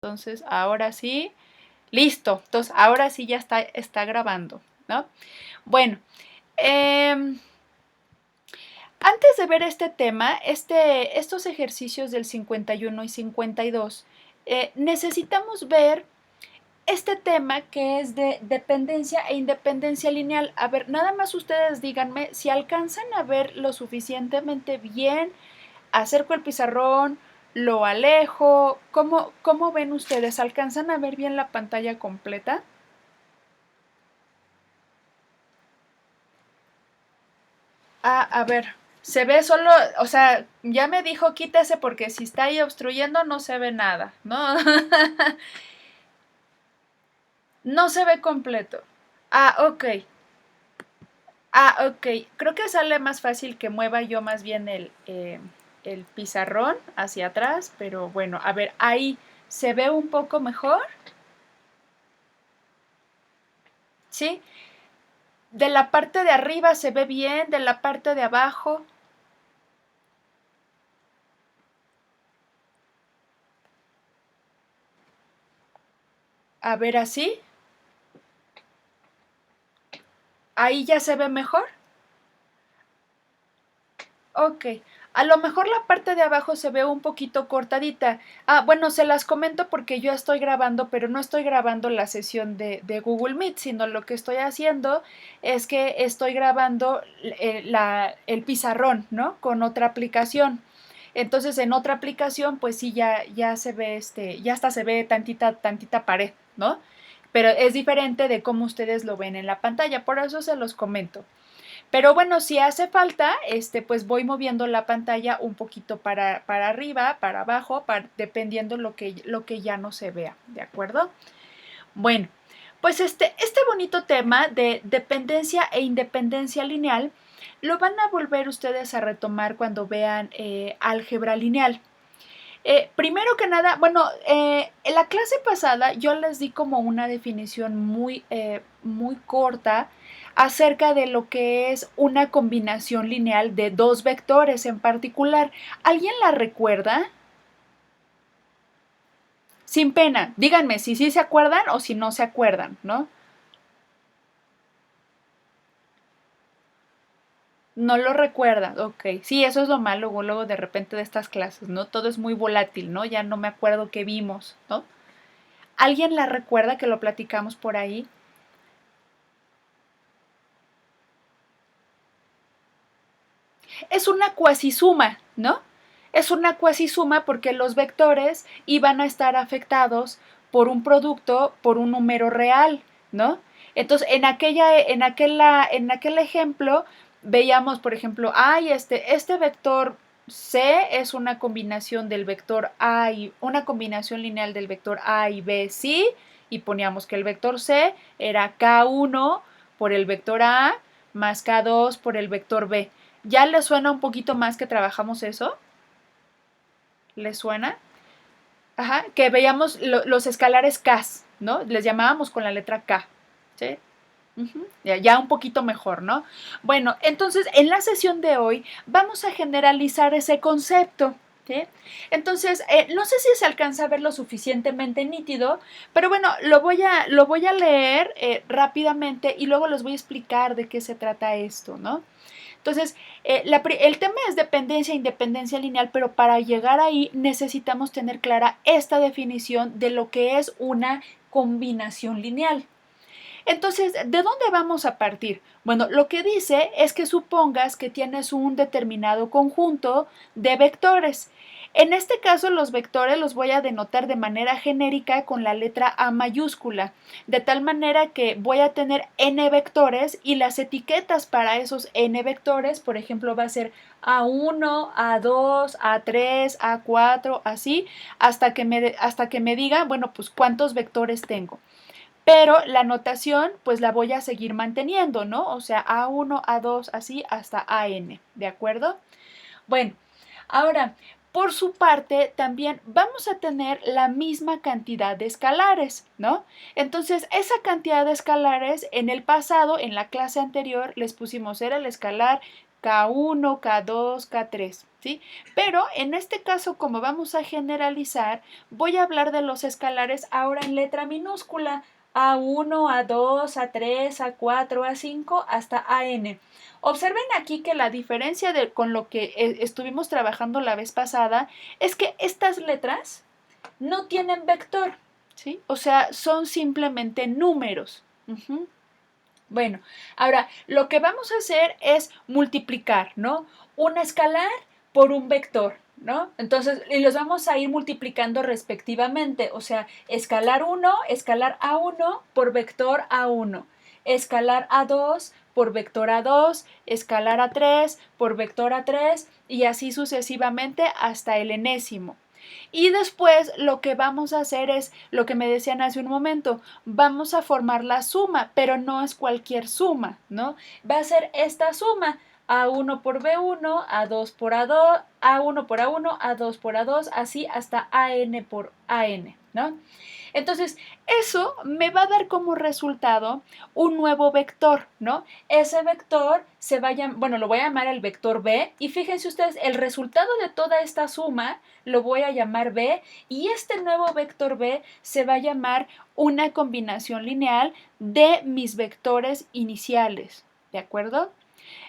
Entonces, ahora sí, listo. Entonces, ahora sí ya está grabando, ¿no? Bueno, eh, antes de ver este tema, estos ejercicios del 51 y 52, necesitamos ver este tema que es de dependencia e independencia lineal. A ver, nada más ustedes díganme si alcanzan a ver lo suficientemente bien, acerco el pizarrón, lo alejo, ¿cómo ven ustedes? ¿Alcanzan a ver bien la pantalla completa? A ver, se ve solo, o sea, ya me dijo quítese porque si está ahí obstruyendo no se ve nada, ¿no? No se ve completo. Ok. Ok. Creo que sale más fácil que mueva yo más bien el pizarrón hacia atrás, pero bueno, a ver, ahí se ve un poco mejor, ¿sí? De la parte de arriba se ve bien, de la parte de abajo. A ver, así. Ahí ya se ve mejor. Ok, a lo mejor la parte de abajo se ve un poquito cortadita. Bueno, se las comento porque yo estoy grabando, pero no estoy grabando la sesión de Google Meet, sino lo que estoy haciendo es que estoy grabando el pizarrón, ¿no? Con otra aplicación. Entonces, en otra aplicación, pues sí, ya se ve, ya hasta se ve tantita pared, ¿no? Pero es diferente de cómo ustedes lo ven en la pantalla, por eso se los comento. Pero bueno, si hace falta, pues voy moviendo la pantalla un poquito para arriba, para abajo, dependiendo lo que ya no se vea, ¿de acuerdo? Bueno, pues este bonito tema de dependencia e independencia lineal lo van a volver ustedes a retomar cuando vean álgebra lineal. Primero que nada, bueno, en la clase pasada yo les di como una definición muy corta acerca de lo que es una combinación lineal de dos vectores en particular. ¿Alguien la recuerda? Sin pena, díganme si sí se acuerdan o si no se acuerdan, ¿no? No lo recuerda, ok. Sí, eso es lo malo luego de repente de estas clases, ¿no? Todo es muy volátil, ¿no? Ya no me acuerdo qué vimos, ¿no? ¿Alguien la recuerda que lo platicamos por ahí? Es una cuasisuma, ¿no? Es una cuasisuma porque los vectores iban a estar afectados por un producto, por un número real, ¿no? Entonces, en aquel ejemplo, veíamos, por ejemplo, este vector C es una combinación del vector A y una combinación lineal del vector A y B, sí, y poníamos que el vector C era K1 por el vector A más K2 por el vector B. ¿Ya les suena un poquito más que trabajamos eso? ¿Les suena? Ajá, que veíamos los escalares K, ¿no? Les llamábamos con la letra K, ¿sí? Ya un poquito mejor, ¿no? Bueno, entonces en la sesión de hoy vamos a generalizar ese concepto, ¿sí? Entonces, no sé si se alcanza a ver lo suficientemente nítido, pero bueno, lo voy a leer rápidamente y luego les voy a explicar de qué se trata esto, ¿no? Entonces, el tema es dependencia e independencia lineal, pero para llegar ahí necesitamos tener clara esta definición de lo que es una combinación lineal. Entonces, ¿de dónde vamos a partir? Bueno, lo que dice es que supongas que tienes un determinado conjunto de vectores. En este caso, los vectores los voy a denotar de manera genérica con la letra A mayúscula, de tal manera que voy a tener n vectores y las etiquetas para esos n vectores, por ejemplo, va a ser A1, A2, A3, A4, así, hasta que me diga, bueno, pues cuántos vectores tengo. Pero la notación, pues la voy a seguir manteniendo, ¿no? O sea, A1, A2, así hasta AN, ¿de acuerdo? Bueno, ahora, por su parte, también vamos a tener la misma cantidad de escalares, ¿no? Entonces, esa cantidad de escalares, en el pasado, en la clase anterior, les pusimos, era el escalar K1, K2, K3, ¿sí? Pero en este caso, como vamos a generalizar, voy a hablar de los escalares ahora en letra minúscula. A1, A2, A3, A4, A5 hasta AN. Observen aquí que la diferencia con lo que estuvimos trabajando la vez pasada es que estas letras no tienen vector, ¿sí? O sea, son simplemente números. Bueno, ahora lo que vamos a hacer es multiplicar, ¿no? Un escalar por un vector, ¿no? Entonces, y los vamos a ir multiplicando respectivamente, o sea, escalar 1, escalar A1 por vector A1, escalar A2 por vector A2, escalar A3 por vector A3 y así sucesivamente hasta el enésimo. Y después lo que vamos a hacer es lo que me decían hace un momento, vamos a formar la suma, pero no es cualquier suma, ¿no? Va a ser esta suma, A1 por B1, A2 por A2, A1 por A1, A2 por A2, así hasta AN por AN, ¿no? Entonces, eso me va a dar como resultado un nuevo vector, ¿no? Ese vector se va a llamar, bueno, lo voy a llamar el vector B y fíjense ustedes, el resultado de toda esta suma lo voy a llamar B y este nuevo vector B se va a llamar una combinación lineal de mis vectores iniciales, ¿de acuerdo?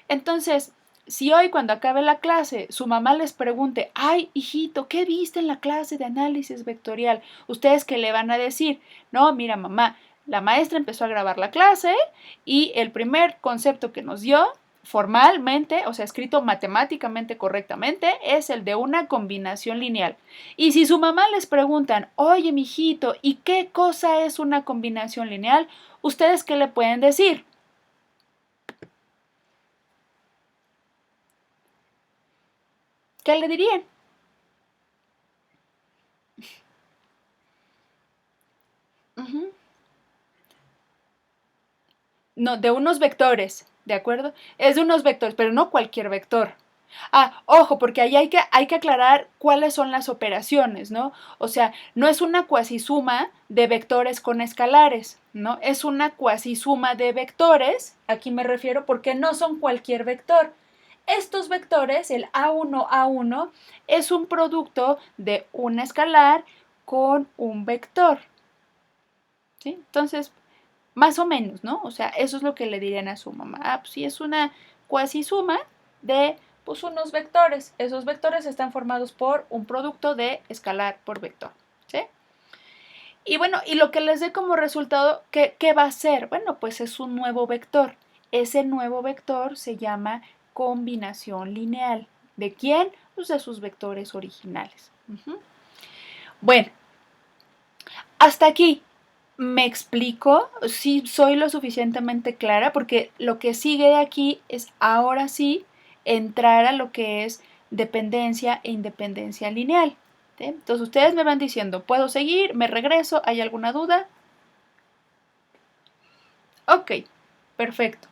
Entonces, si hoy cuando acabe la clase su mamá les pregunte, ay, hijito, ¿qué viste en la clase de análisis vectorial? ¿Ustedes qué le van a decir? No, mira, mamá, la maestra empezó a grabar la clase y el primer concepto que nos dio formalmente, o sea, escrito matemáticamente correctamente, es el de una combinación lineal. Y si su mamá les preguntan, oye, mijito, ¿y qué cosa es una combinación lineal? ¿Ustedes qué le pueden decir? ¿Qué le dirían? Ujú. No, de unos vectores, ¿de acuerdo? Es de unos vectores, pero no cualquier vector. Ah, ojo, porque ahí hay que aclarar cuáles son las operaciones, ¿no? O sea, no es una cuasisuma de vectores con escalares, ¿no? Es una cuasisuma de vectores, aquí me refiero porque no son cualquier vector. Estos vectores, el A1, es un producto de un escalar con un vector, ¿sí? Entonces, más o menos, ¿no? O sea, eso es lo que le dirían a su mamá. Ah, pues sí, es una cuasi suma de pues unos vectores. Esos vectores están formados por un producto de escalar por vector, ¿sí? Y bueno, y lo que les dé como resultado, ¿qué va a ser? Bueno, pues es un nuevo vector. Ese nuevo vector se llama combinación lineal. ¿De quién? Pues de sus vectores originales. Bueno, hasta aquí. ¿Me explico? Sí, soy lo suficientemente clara porque lo que sigue de aquí es ahora sí entrar a lo que es dependencia e independencia lineal. ¿Sí? Entonces ustedes me van diciendo, ¿puedo seguir? ¿Me regreso? ¿Hay alguna duda? Ok, perfecto.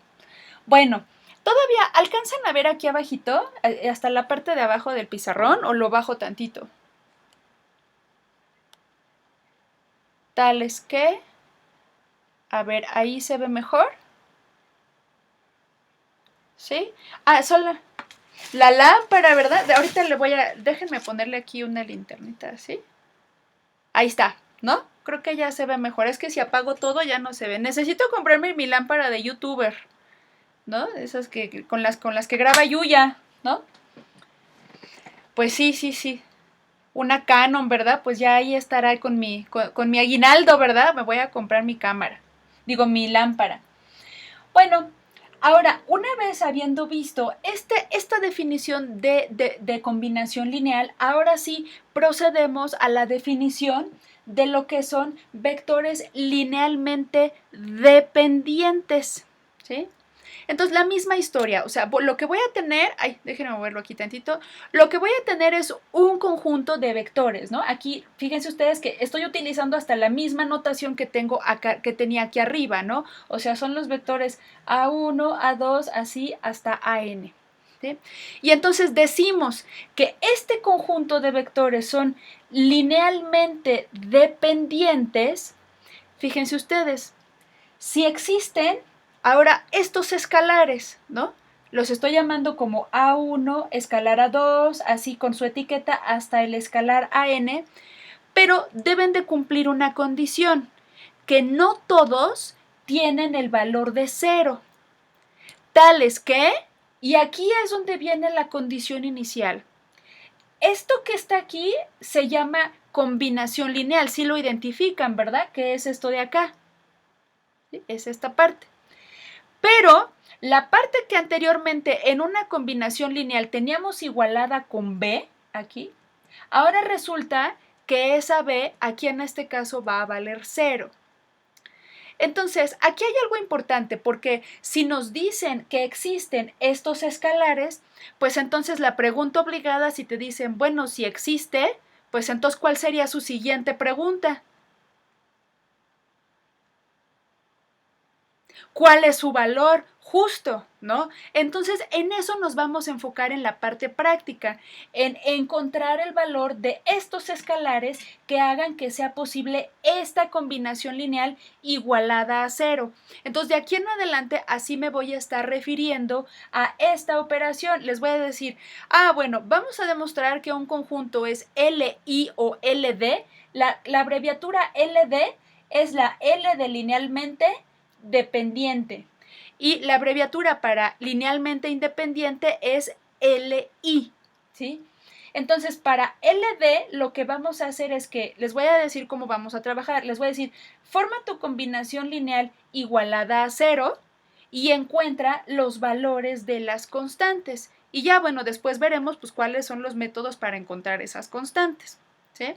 Bueno, ¿todavía alcanzan a ver aquí abajito, hasta la parte de abajo del pizarrón o lo bajo tantito? Tales que, a ver, ahí se ve mejor. ¿Sí? Ah, solo la lámpara, ¿verdad? Ahorita déjenme ponerle aquí una linternita, ¿sí? Ahí está, ¿no? Creo que ya se ve mejor. Es que si apago todo ya no se ve. Necesito comprarme mi lámpara de youtuber, ¿no? Esas con las que graba Yuya, ¿no? Pues sí, sí, sí. Una Canon, ¿verdad? Pues ya ahí estará con mi aguinaldo, ¿verdad? Me voy a comprar mi cámara. Digo, mi lámpara. Bueno, ahora, una vez habiendo visto esta definición de combinación lineal, ahora sí procedemos a la definición de lo que son vectores linealmente dependientes, ¿sí? Entonces, la misma historia, o sea, lo que voy a tener, ay, déjenme moverlo aquí tantito, lo que voy a tener es un conjunto de vectores, ¿no? Aquí, fíjense ustedes que estoy utilizando hasta la misma notación que tengo acá, que tenía aquí arriba, ¿no? O sea, son los vectores A1, A2, así hasta AN. ¿Sí? Y entonces decimos que este conjunto de vectores son linealmente dependientes, fíjense ustedes, si existen ahora estos escalares, ¿no? Los estoy llamando como A1, escalar A2, así con su etiqueta hasta el escalar AN, pero deben de cumplir una condición, que no todos tienen el valor de 0. Tales que, y aquí es donde viene la condición inicial. Esto que está aquí se llama combinación lineal, si lo identifican, ¿verdad? ¿Qué es esto de acá? ¿Sí? Es esta parte. Pero la parte que anteriormente en una combinación lineal teníamos igualada con B, aquí, ahora resulta que esa B aquí en este caso va a valer 0. Entonces, aquí hay algo importante porque si nos dicen que existen estos escalares, pues entonces la pregunta obligada, si te dicen, bueno, si existe, pues entonces, ¿cuál sería su siguiente pregunta? ¿Cuál es su valor justo? ¿No? Entonces, en eso nos vamos a enfocar en la parte práctica, en encontrar el valor de estos escalares que hagan que sea posible esta combinación lineal igualada a 0. Entonces, de aquí en adelante, así me voy a estar refiriendo a esta operación. Les voy a decir, bueno, vamos a demostrar que un conjunto es LI o LD. La abreviatura LD es la L de linealmente dependiente. Y la abreviatura para linealmente independiente es LI, ¿sí? Entonces, para LD lo que vamos a hacer es que, les voy a decir cómo vamos a trabajar. Les voy a decir, forma tu combinación lineal igualada a 0 y encuentra los valores de las constantes. Y ya, bueno, después veremos pues cuáles son los métodos para encontrar esas constantes, ¿sí?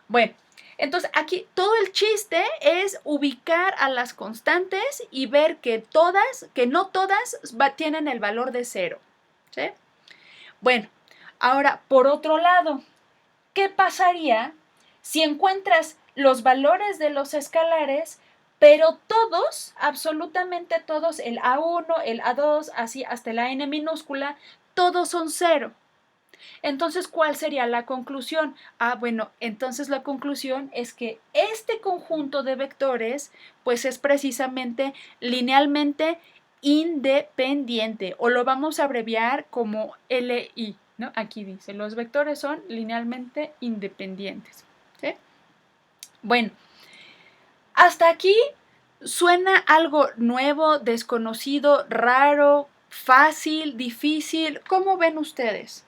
Bueno, entonces aquí todo el chiste es ubicar a las constantes y ver que no todas tienen el valor de 0, ¿sí? Bueno, ahora por otro lado, ¿qué pasaría si encuentras los valores de los escalares, pero todos, absolutamente todos, el A1, el A2, así hasta la N minúscula, todos son 0? Entonces, ¿cuál sería la conclusión? Bueno, entonces la conclusión es que este conjunto de vectores, pues es precisamente linealmente independiente, o lo vamos a abreviar como LI, ¿no? Aquí dice, los vectores son linealmente independientes, ¿sí? Bueno, hasta aquí suena algo nuevo, desconocido, raro, fácil, difícil. ¿Cómo ven ustedes?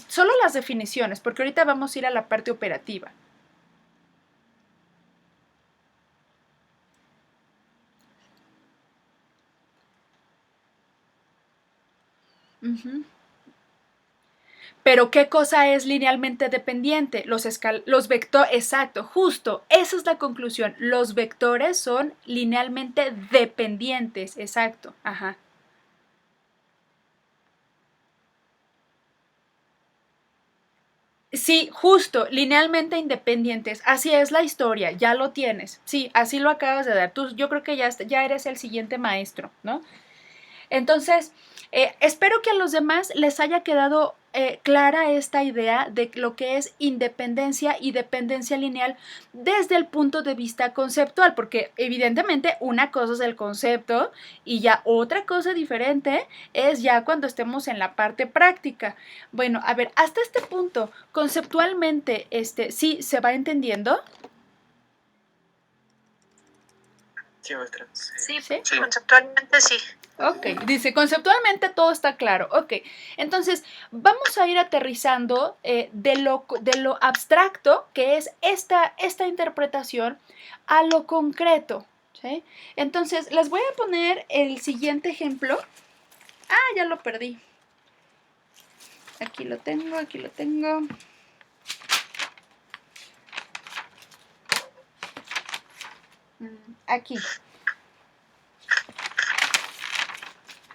Solo las definiciones, porque ahorita vamos a ir a la parte operativa. Pero ¿qué cosa es linealmente dependiente? Los vectores, exacto, justo, esa es la conclusión. Los vectores son linealmente dependientes, exacto, ajá. Sí, justo, linealmente independientes. Así es la historia, ya lo tienes. Sí, así lo acabas de dar. Yo creo que ya eres el siguiente maestro, ¿no? Entonces, espero que a los demás les haya quedado clara esta idea de lo que es independencia y dependencia lineal desde el punto de vista conceptual, porque evidentemente una cosa es el concepto y ya otra cosa diferente es ya cuando estemos en la parte práctica. Bueno, a ver, hasta este punto, conceptualmente, ¿sí se va entendiendo? Sí, maestra. Sí, sí, conceptualmente sí. Ok, dice, conceptualmente todo está claro. Ok, entonces vamos a ir aterrizando de lo abstracto, que es esta interpretación, a lo concreto, ¿sí? Entonces, les voy a poner el siguiente ejemplo. Ya lo perdí. Aquí lo tengo, aquí lo tengo. Aquí.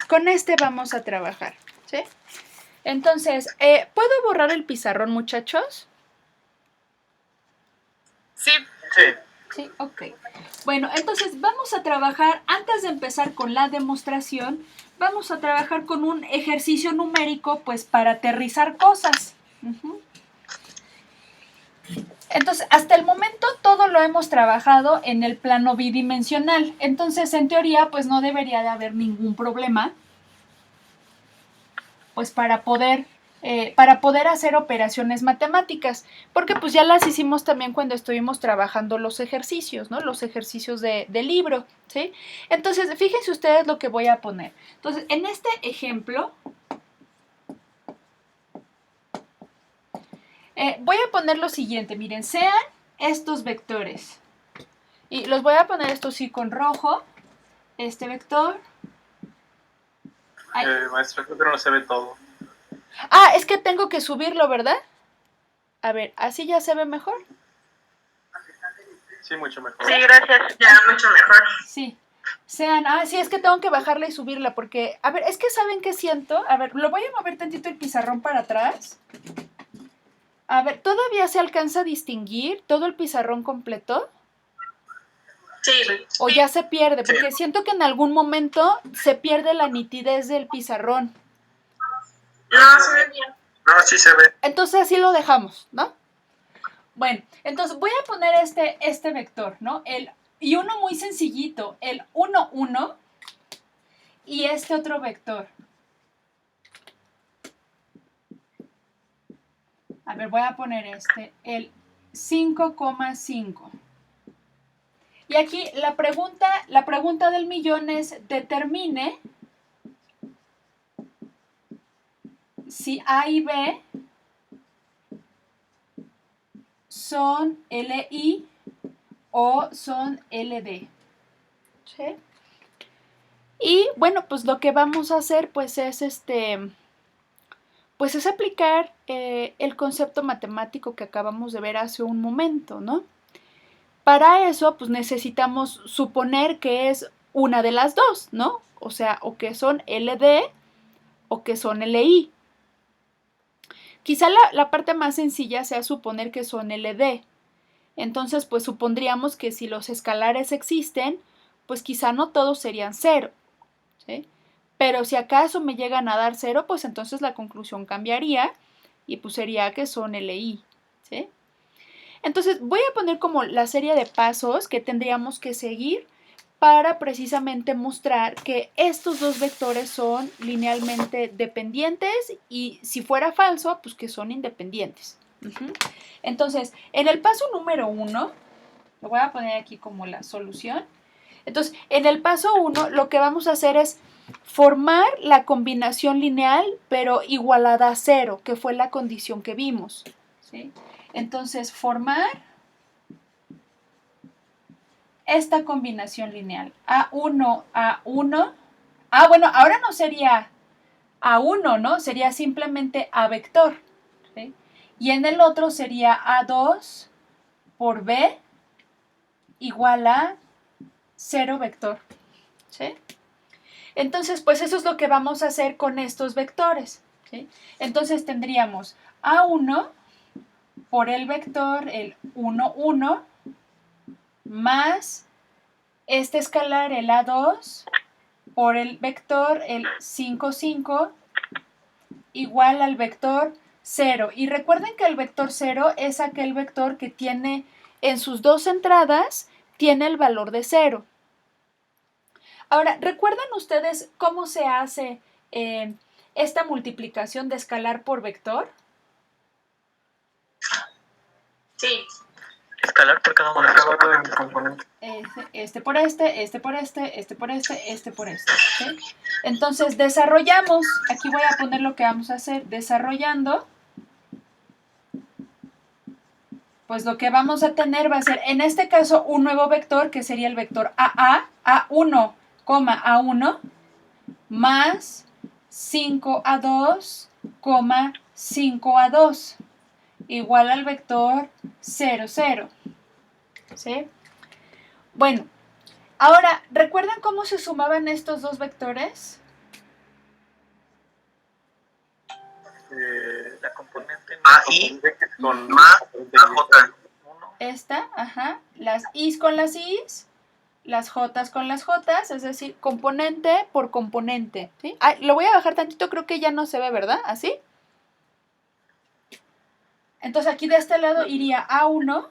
Con este vamos a trabajar, ¿sí? Entonces, ¿puedo borrar el pizarrón, muchachos? Sí. Sí. Sí, ok. Bueno, entonces vamos a trabajar, antes de empezar con la demostración, vamos a trabajar con un ejercicio numérico, pues para aterrizar cosas. Entonces, hasta el momento todo lo hemos trabajado en el plano bidimensional. Entonces, en teoría, pues no debería de haber ningún problema pues para poder hacer operaciones matemáticas, porque pues ya las hicimos también cuando estuvimos trabajando los ejercicios, ¿no? Los ejercicios del libro, ¿sí? Entonces, fíjense ustedes lo que voy a poner. Entonces, en este ejemplo, voy a poner lo siguiente, miren, sean estos vectores, y los voy a poner esto sí con rojo, este vector. Maestra, creo que no se ve todo. Ah, es que tengo que subirlo, ¿verdad? A ver, ¿así ya se ve mejor? Sí, mucho mejor. Sí, gracias. Ya, mucho mejor. Sí. Sí, es que tengo que bajarla y subirla porque, a ver, es que ¿saben qué siento? A ver, lo voy a mover tantito el pizarrón para atrás. A ver, ¿todavía se alcanza a distinguir todo el pizarrón completo? Sí. ¿O ya se pierde? Porque siento que en algún momento se pierde la nitidez del pizarrón. No, se ve bien. No, sí se ve. Entonces así lo dejamos, ¿no? Bueno, entonces voy a poner este vector, ¿no? Y uno muy sencillito, el 1, 1, y este otro vector. A ver, voy a poner el 5,5. Y aquí la pregunta del millón es, determine si A y B son LI o son LD. ¿Sí? Y bueno, pues lo que vamos a hacer pues es pues es aplicar el concepto matemático que acabamos de ver hace un momento, ¿no? Para eso, pues necesitamos suponer que es una de las dos, ¿no? O sea, o que son LD o que son LI. Quizá la parte más sencilla sea suponer que son LD. Entonces, pues supondríamos que si los escalares existen, pues quizá no todos serían cero, ¿sí? Pero si acaso me llegan a dar cero, pues entonces la conclusión cambiaría y pues sería que son LI, ¿sí? Entonces voy a poner como la serie de pasos que tendríamos que seguir para precisamente mostrar que estos dos vectores son linealmente dependientes y si fuera falso, pues que son independientes. Entonces, en el paso número 1, lo voy a poner aquí como la solución. Entonces, en el paso 1, lo que vamos a hacer es formar la combinación lineal, pero igualada a 0, que fue la condición que vimos, ¿sí? Entonces, formar esta combinación lineal. A1, A1. Ah, bueno, ahora no sería A1, ¿no? Sería simplemente A vector, ¿sí? Y en el otro sería A2 por B igual a 0 vector, ¿sí? Entonces, pues eso es lo que vamos a hacer con estos vectores, ¿sí? Entonces tendríamos A1 por el vector, el 1, 1, más este escalar, el A2, por el vector, el 5, 5, igual al vector 0. Y recuerden que el vector 0 es aquel vector que tiene en sus dos entradas, tiene el valor de 0. Ahora, ¿recuerdan ustedes cómo se hace esta multiplicación de escalar por vector? Sí. Escalar por cada uno de los componentes. Este por este, este por este, este por este, este por este, ¿sí? Entonces, desarrollamos, aquí voy a poner lo que vamos a hacer, desarrollando, pues lo que vamos a tener va a ser, en este caso, un nuevo vector, que sería el vector AA, A1, A1, más 5A2, 5A2, igual al vector 0, 0, ¿sí? Bueno, ahora, ¿recuerdan cómo se sumaban estos dos vectores? La componente AI con más AJ. Esta, ajá, las I's con las I's, las J's con las J's, es decir, componente por componente, ¿sí? Ah, lo voy a bajar tantito, creo que ya no se ve, ¿verdad? ¿Así? Entonces aquí de este lado iría A1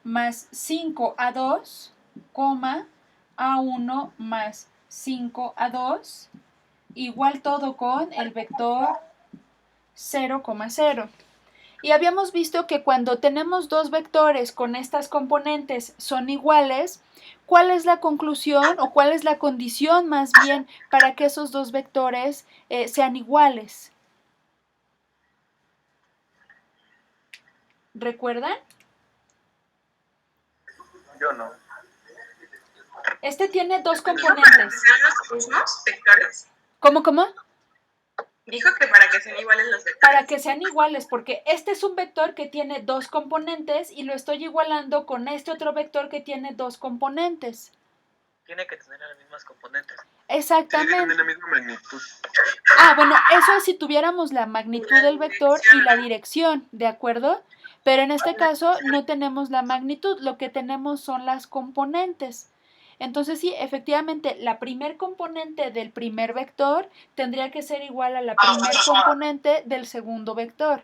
más 5A2, A1 más 5A2, igual todo con el vector 0,0. Y habíamos visto que cuando tenemos dos vectores con estas componentes son iguales, ¿cuál es la conclusión o cuál es la condición más bien para que esos dos vectores sean iguales? ¿Recuerdan? Yo no. Este tiene dos Dijo para que componentes. sean los mismos vectores. ¿Cómo? Dijo que para que sean iguales los vectores. Para que sean iguales, porque este es un vector que tiene dos componentes y lo estoy igualando con este otro vector que tiene dos componentes. Tiene que tener las mismas componentes. Exactamente. Tiene la misma magnitud. Bueno, eso es si tuviéramos la magnitud del vector y la dirección, ¿de acuerdo? Pero en este caso no tenemos la magnitud, lo que tenemos son las componentes. Entonces sí, efectivamente, la primer componente del primer vector tendría que ser igual a la primer componente del segundo vector.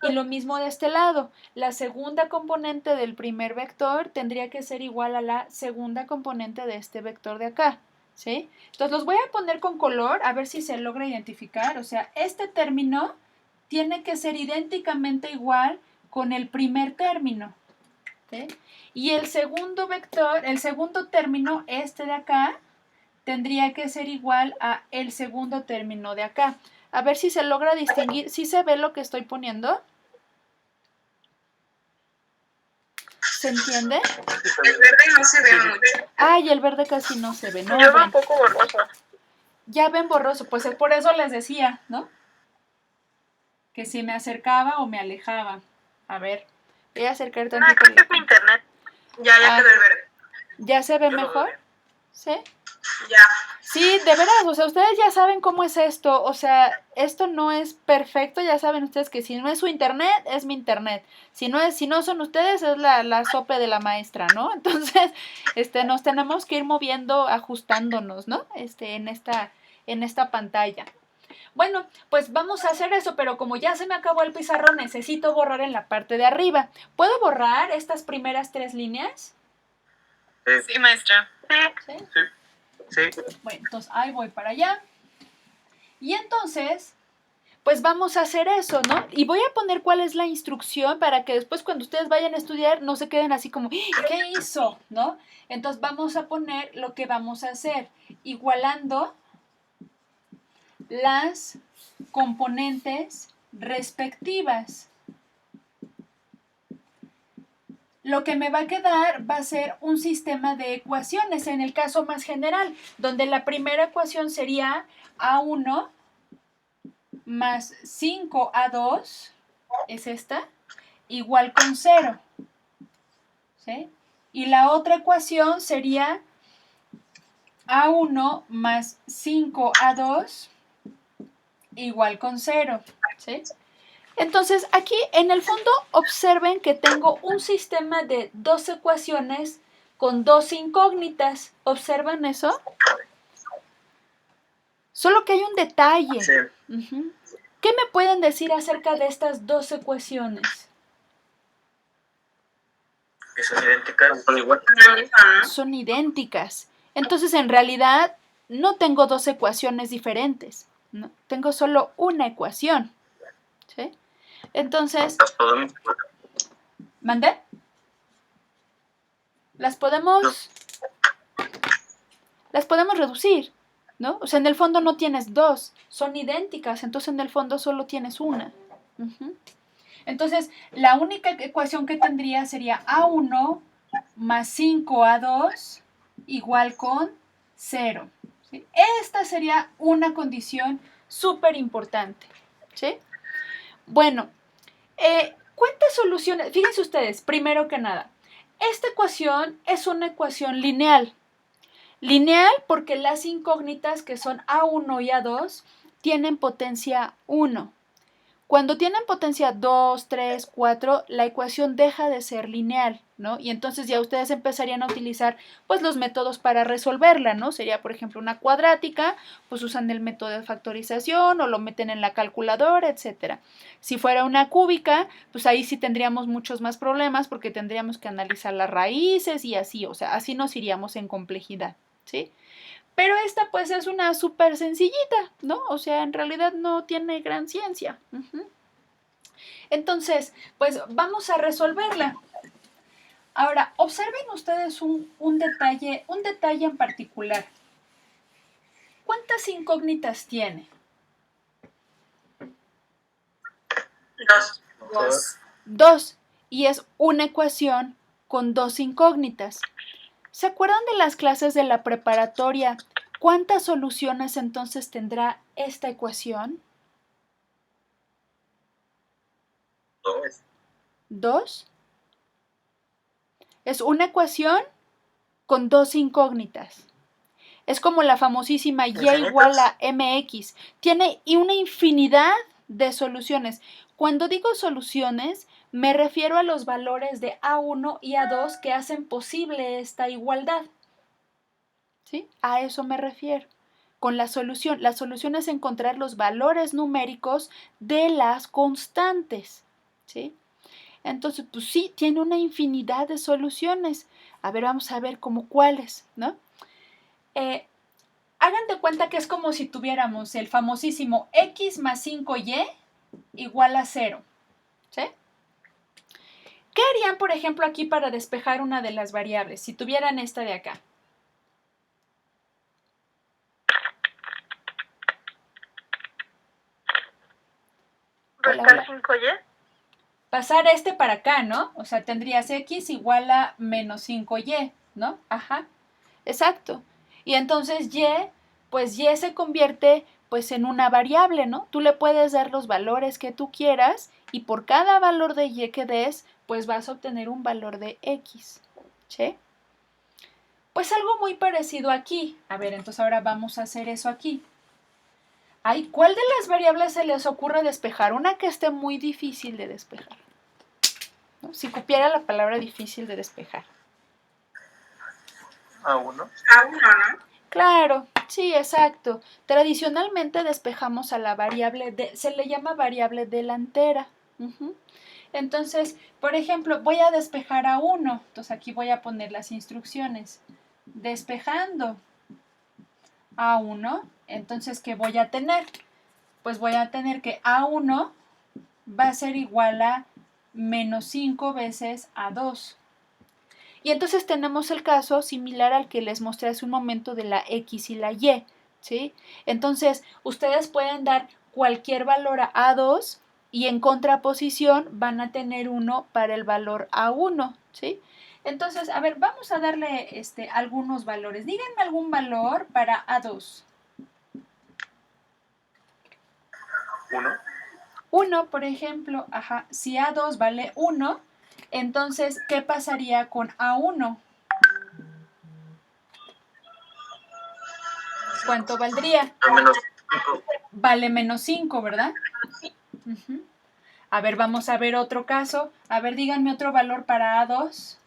Y lo mismo de este lado, la segunda componente del primer vector tendría que ser igual a la segunda componente de este vector de acá, ¿sí? Entonces los voy a poner con color a ver si se logra identificar. O sea, este término tiene que ser idénticamente igual con el primer término, ¿sí? Y el segundo vector, el segundo término, este de acá, tendría que ser igual a el segundo término de acá. A ver si se logra distinguir, ¿sí se ve lo que estoy poniendo? ¿Se entiende? El verde no se ve mucho. Ay, el verde casi no se ve, ¿no? Yo veo Ven. un poco borroso. Ya ven borroso, pues es por eso les decía, ¿no? Que si me acercaba o me alejaba. A ver, voy a acercar No, tantito. creo que es mi internet. Ya quedó el verde. ¿Ya se ve Yo lo veo mejor? bien. ¿Sí? Ya. Sí, de veras, o sea, ustedes ya saben cómo es esto, o sea, esto no es perfecto, ya saben ustedes que si no es su internet, es mi internet, si no son ustedes, es la sope de la maestra, ¿no? Entonces, nos tenemos que ir moviendo, ajustándonos, ¿no? En esta pantalla. Bueno, pues vamos a hacer eso, pero como ya se me acabó el pizarrón, necesito borrar en la parte de arriba. ¿Puedo borrar estas primeras 3 líneas? Sí, maestra. ¿Sí? Sí. Bueno, entonces ahí voy para allá. Y entonces, pues vamos a hacer eso, ¿no? Y voy a poner cuál es la instrucción para que después cuando ustedes vayan a estudiar no se queden así como, ¿qué hizo? ¿No? Entonces vamos a poner lo que vamos a hacer, igualando las componentes respectivas. Lo que me va a quedar va a ser un sistema de ecuaciones, en el caso más general, donde la primera ecuación sería A1 más 5A2, es esta, igual con 0. ¿Sí? Y la otra ecuación sería A1 más 5A2 igual con 0. ¿Sí? Entonces, aquí en el fondo observen que tengo un sistema de dos ecuaciones con dos incógnitas. ¿Observan eso? Solo que hay un detalle. Sí. ¿Qué me pueden decir acerca de estas dos ecuaciones? Que son idénticas, son igual. Son idénticas. Entonces, en realidad, no tengo dos ecuaciones diferentes. ¿No? Tengo solo una ecuación. ¿Sí? Entonces, ¿mandé? Las podemos reducir, ¿no? O sea, en el fondo no tienes dos, son idénticas, entonces en el fondo solo tienes una. Entonces, la única ecuación que tendría sería A1 más 5A2 igual con 0. ¿Sí? Esta sería una condición súper importante. ¿Sí? Bueno, ¿cuántas soluciones? Fíjense ustedes, primero que nada, esta ecuación es una ecuación lineal. Lineal porque las incógnitas que son A1 y A2 tienen potencia 1. Cuando tienen potencia 2, 3, 4, la ecuación deja de ser lineal, ¿no? Y entonces ya ustedes empezarían a utilizar pues los métodos para resolverla, ¿no? Sería, por ejemplo, una cuadrática, pues usan el método de factorización o lo meten en la calculadora, etcétera. Si fuera una cúbica, pues ahí sí tendríamos muchos más problemas porque tendríamos que analizar las raíces y así, o sea, así nos iríamos en complejidad, ¿sí? Pero esta pues es una súper sencillita, ¿no? O sea, en realidad no tiene gran ciencia. Entonces, pues vamos a resolverla. Ahora, observen ustedes un detalle en particular. ¿Cuántas incógnitas tiene? 2. 2. Y es una ecuación con 2 incógnitas. ¿Se acuerdan de las clases de la preparatoria? ¿Cuántas soluciones entonces tendrá esta ecuación? 2. 2. Es una ecuación con 2 incógnitas. Es como la famosísima y igual a mx. Tiene una infinidad de soluciones. Cuando digo soluciones, me refiero a los valores de A1 y A2 que hacen posible esta igualdad. ¿Sí? A eso me refiero. Con la solución es encontrar los valores numéricos de las constantes. ¿Sí? Entonces, pues sí, tiene una infinidad de soluciones. A ver, vamos a ver como cuáles, ¿no? Hagan de cuenta que es como si tuviéramos el famosísimo x más 5y igual a 0. ¿Sí? ¿Qué harían, por ejemplo, aquí para despejar una de las variables? Si tuvieran esta de acá. ¿Restar 5y? Pasar este para acá, ¿no? O sea, tendrías x igual a menos 5y, ¿no? Ajá, exacto. Y entonces pues y se convierte pues en una variable, ¿no? Tú le puedes dar los valores que tú quieras y por cada valor de y que des, pues vas a obtener un valor de x, ¿sí? Pues algo muy parecido aquí. A ver, entonces ahora vamos a hacer eso aquí. Ay, ¿cuál de las variables se les ocurre despejar? Una que esté muy difícil de despejar, ¿no? Si cupiera la palabra difícil de despejar. A1. A1, ¿no? Claro, sí, exacto. Tradicionalmente despejamos a la variable, se le llama variable delantera. Entonces, por ejemplo, voy a despejar a 1. Entonces aquí voy a poner las instrucciones. Despejando a 1, entonces, ¿qué voy a tener? Pues voy a tener que A1 va a ser igual a menos 5 veces A2. Y entonces tenemos el caso similar al que les mostré hace un momento de la X y la Y, ¿sí? Entonces, ustedes pueden dar cualquier valor a A2 y en contraposición van a tener 1 para el valor A1, ¿sí? Entonces, a ver, vamos a darle algunos valores. Díganme algún valor para A2. 1. 1, por ejemplo, ajá, si A2 vale 1, entonces, ¿qué pasaría con A1? ¿Cuánto valdría? Menos 5. Vale menos 5, ¿verdad? A ver, vamos a ver otro caso. A ver, díganme otro valor para A2.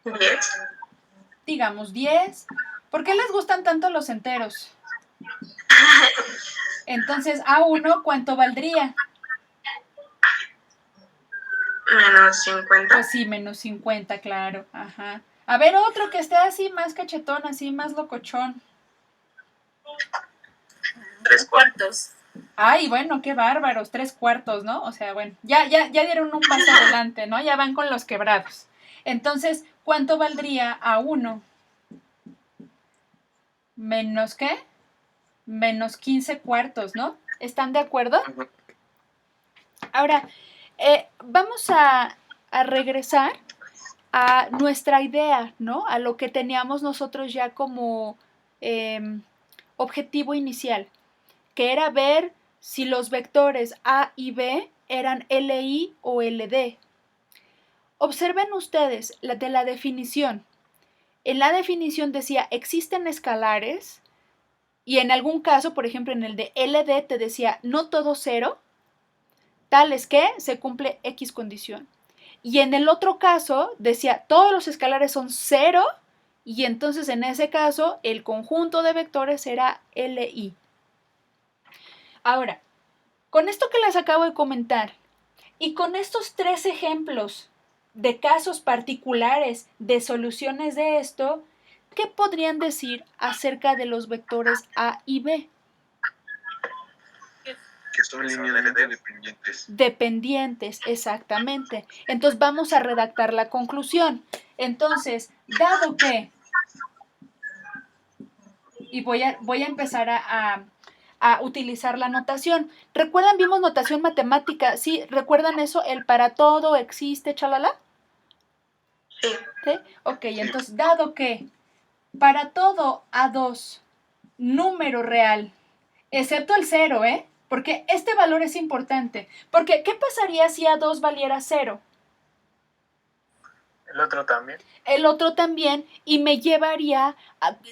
10. Digamos 10. ¿Por qué les gustan tanto los enteros? Entonces, A1, ¿cuánto valdría? Menos 50. Pues sí, menos 50, claro. Ajá. A ver, otro que esté así más cachetón, así más locochón. 3/4. Ay, bueno, qué bárbaros, 3/4, ¿no? O sea, bueno, ya dieron un paso adelante, ¿no? Ya van con los quebrados. Entonces, ¿cuánto valdría A1? ¿Menos qué? Menos 15/4, ¿no? ¿Están de acuerdo? Ahora, vamos a regresar a nuestra idea, ¿no? A lo que teníamos nosotros ya como objetivo inicial, que era ver si los vectores A y B eran LI o LD. Observen ustedes de la definición. En la definición decía, existen escalares, y en algún caso, por ejemplo, en el de LD te decía, no todo 0, tales que se cumple X condición. Y en el otro caso decía, todos los escalares son 0, y entonces en ese caso el conjunto de vectores será LI. Ahora, con esto que les acabo de comentar y con estos 3 ejemplos de casos particulares de soluciones de esto, ¿qué podrían decir acerca de los vectores A y B? Que son linealmente dependientes. Dependientes, exactamente. Entonces vamos a redactar la conclusión. Entonces, dado que, y voy a empezar a utilizar la notación. ¿Recuerdan? Vimos notación matemática. ¿Sí? ¿Recuerdan eso? El para todo existe, chalala. Sí. ¿Sí? Ok, entonces, dado que para todo A2 número real, excepto el 0, ¿eh? Porque este valor es importante. Porque, ¿qué pasaría si A2 valiera 0? El otro también. El otro también, y me llevaría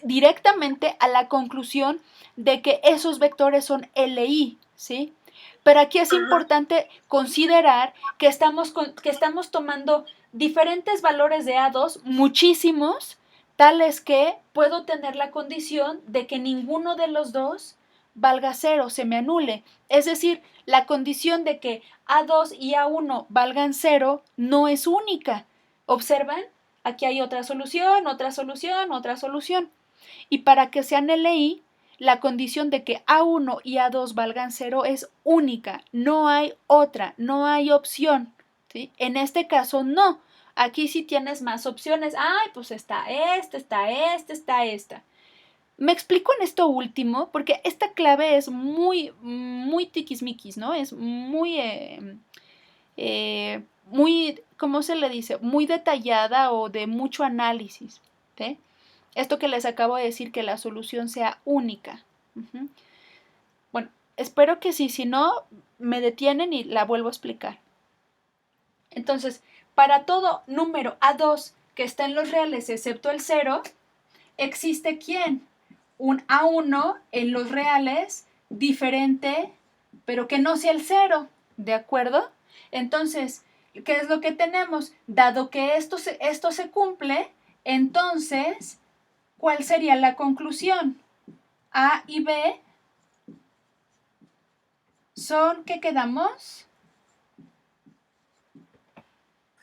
directamente a la conclusión de que esos vectores son LI, ¿sí? Pero aquí es importante considerar que estamos tomando diferentes valores de A2, muchísimos, tales que puedo tener la condición de que ninguno de los dos valga 0, se me anule. Es decir, la condición de que A2 y A1 valgan 0 no es única. ¿Observan? Aquí hay otra solución, otra solución, otra solución. Y para que sean LI, la condición de que A1 y A2 valgan 0 es única. No hay otra, no hay opción. ¿Sí? En este caso, no. Aquí sí tienes más opciones. Ay, pues está esta. Me explico en esto último, porque esta clave es muy, muy tiquismiquis, ¿no? Es muy, ¿cómo se le dice? Muy detallada o de mucho análisis. ¿Sí? Esto que les acabo de decir, que la solución sea única. Bueno, espero que sí, si no, me detienen y la vuelvo a explicar. Entonces, para todo número A2 que está en los reales excepto el 0, existe ¿quién? Un A1 en los reales diferente, pero que no sea el 0, ¿de acuerdo? Entonces, ¿qué es lo que tenemos? Dado que esto se cumple, entonces, ¿cuál sería la conclusión? A y B son, ¿qué quedamos?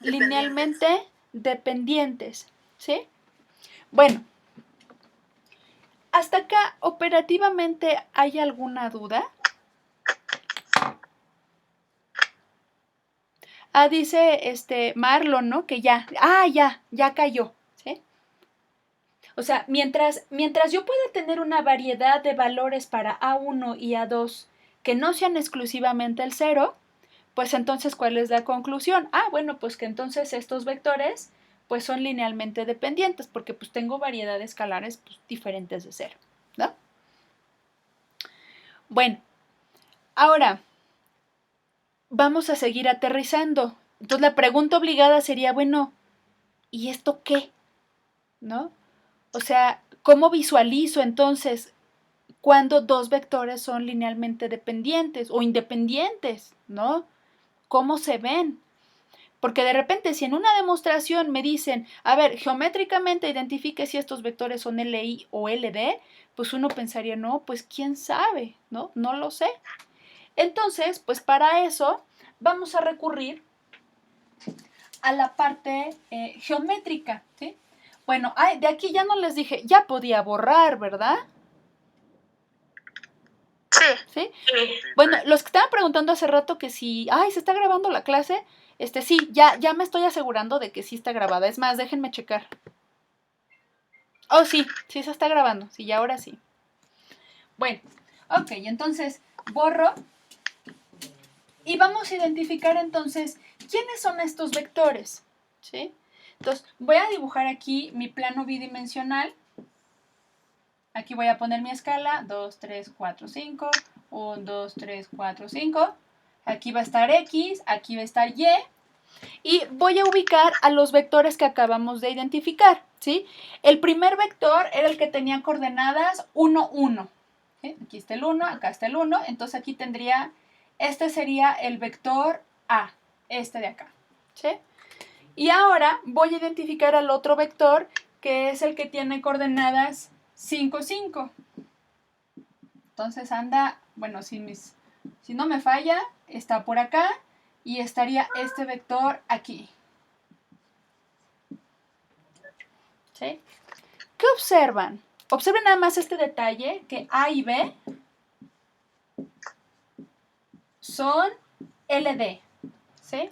Linealmente dependientes, ¿sí? Bueno, hasta acá, operativamente, ¿hay alguna duda? Dice Marlon, ¿no? Que ya cayó, ¿sí? O sea, mientras yo pueda tener una variedad de valores para A1 y A2 que no sean exclusivamente el 0, pues entonces, ¿cuál es la conclusión? Bueno, pues que entonces estos vectores pues son linealmente dependientes, porque pues tengo variedad de escalares pues, diferentes de 0, ¿no? Bueno, ahora vamos a seguir aterrizando. Entonces la pregunta obligada sería, bueno, ¿y esto qué? ¿No? O sea, ¿cómo visualizo entonces cuando dos vectores son linealmente dependientes o independientes? ¿No? ¿Cómo se ven? Porque de repente, si en una demostración me dicen, a ver, geométricamente identifique si estos vectores son LI o LD, pues uno pensaría, no, pues quién sabe, ¿no? No lo sé. Entonces, pues para eso vamos a recurrir a la parte geométrica, ¿sí? Bueno, de aquí ya no les dije, ya podía borrar, ¿verdad? Sí. ¿Sí? Bueno, los que estaban preguntando hace rato que si, se está grabando la clase, sí, ya me estoy asegurando de que sí está grabada. Es más, déjenme checar. Oh, sí se está grabando. Sí, ya ahora sí. Bueno, ok, entonces borro y vamos a identificar entonces quiénes son estos vectores, ¿sí? Entonces, voy a dibujar aquí mi plano bidimensional. Aquí voy a poner mi escala, 2, 3, 4, 5, 1, 2, 3, 4, 5. Aquí va a estar X, aquí va a estar Y. Y voy a ubicar a los vectores que acabamos de identificar, ¿sí? El primer vector era el que tenía coordenadas 1, 1. ¿Sí? Aquí está el 1, acá está el 1. Entonces aquí tendría, este sería el vector A, este de acá, ¿sí? Y ahora voy a identificar al otro vector, que es el que tiene coordenadas 5, 5. Entonces anda, bueno, si no me falla, está por acá y estaría este vector aquí. ¿Sí? ¿Qué ¿qué observan? Observen nada más este detalle, que A y B son LD, ¿sí?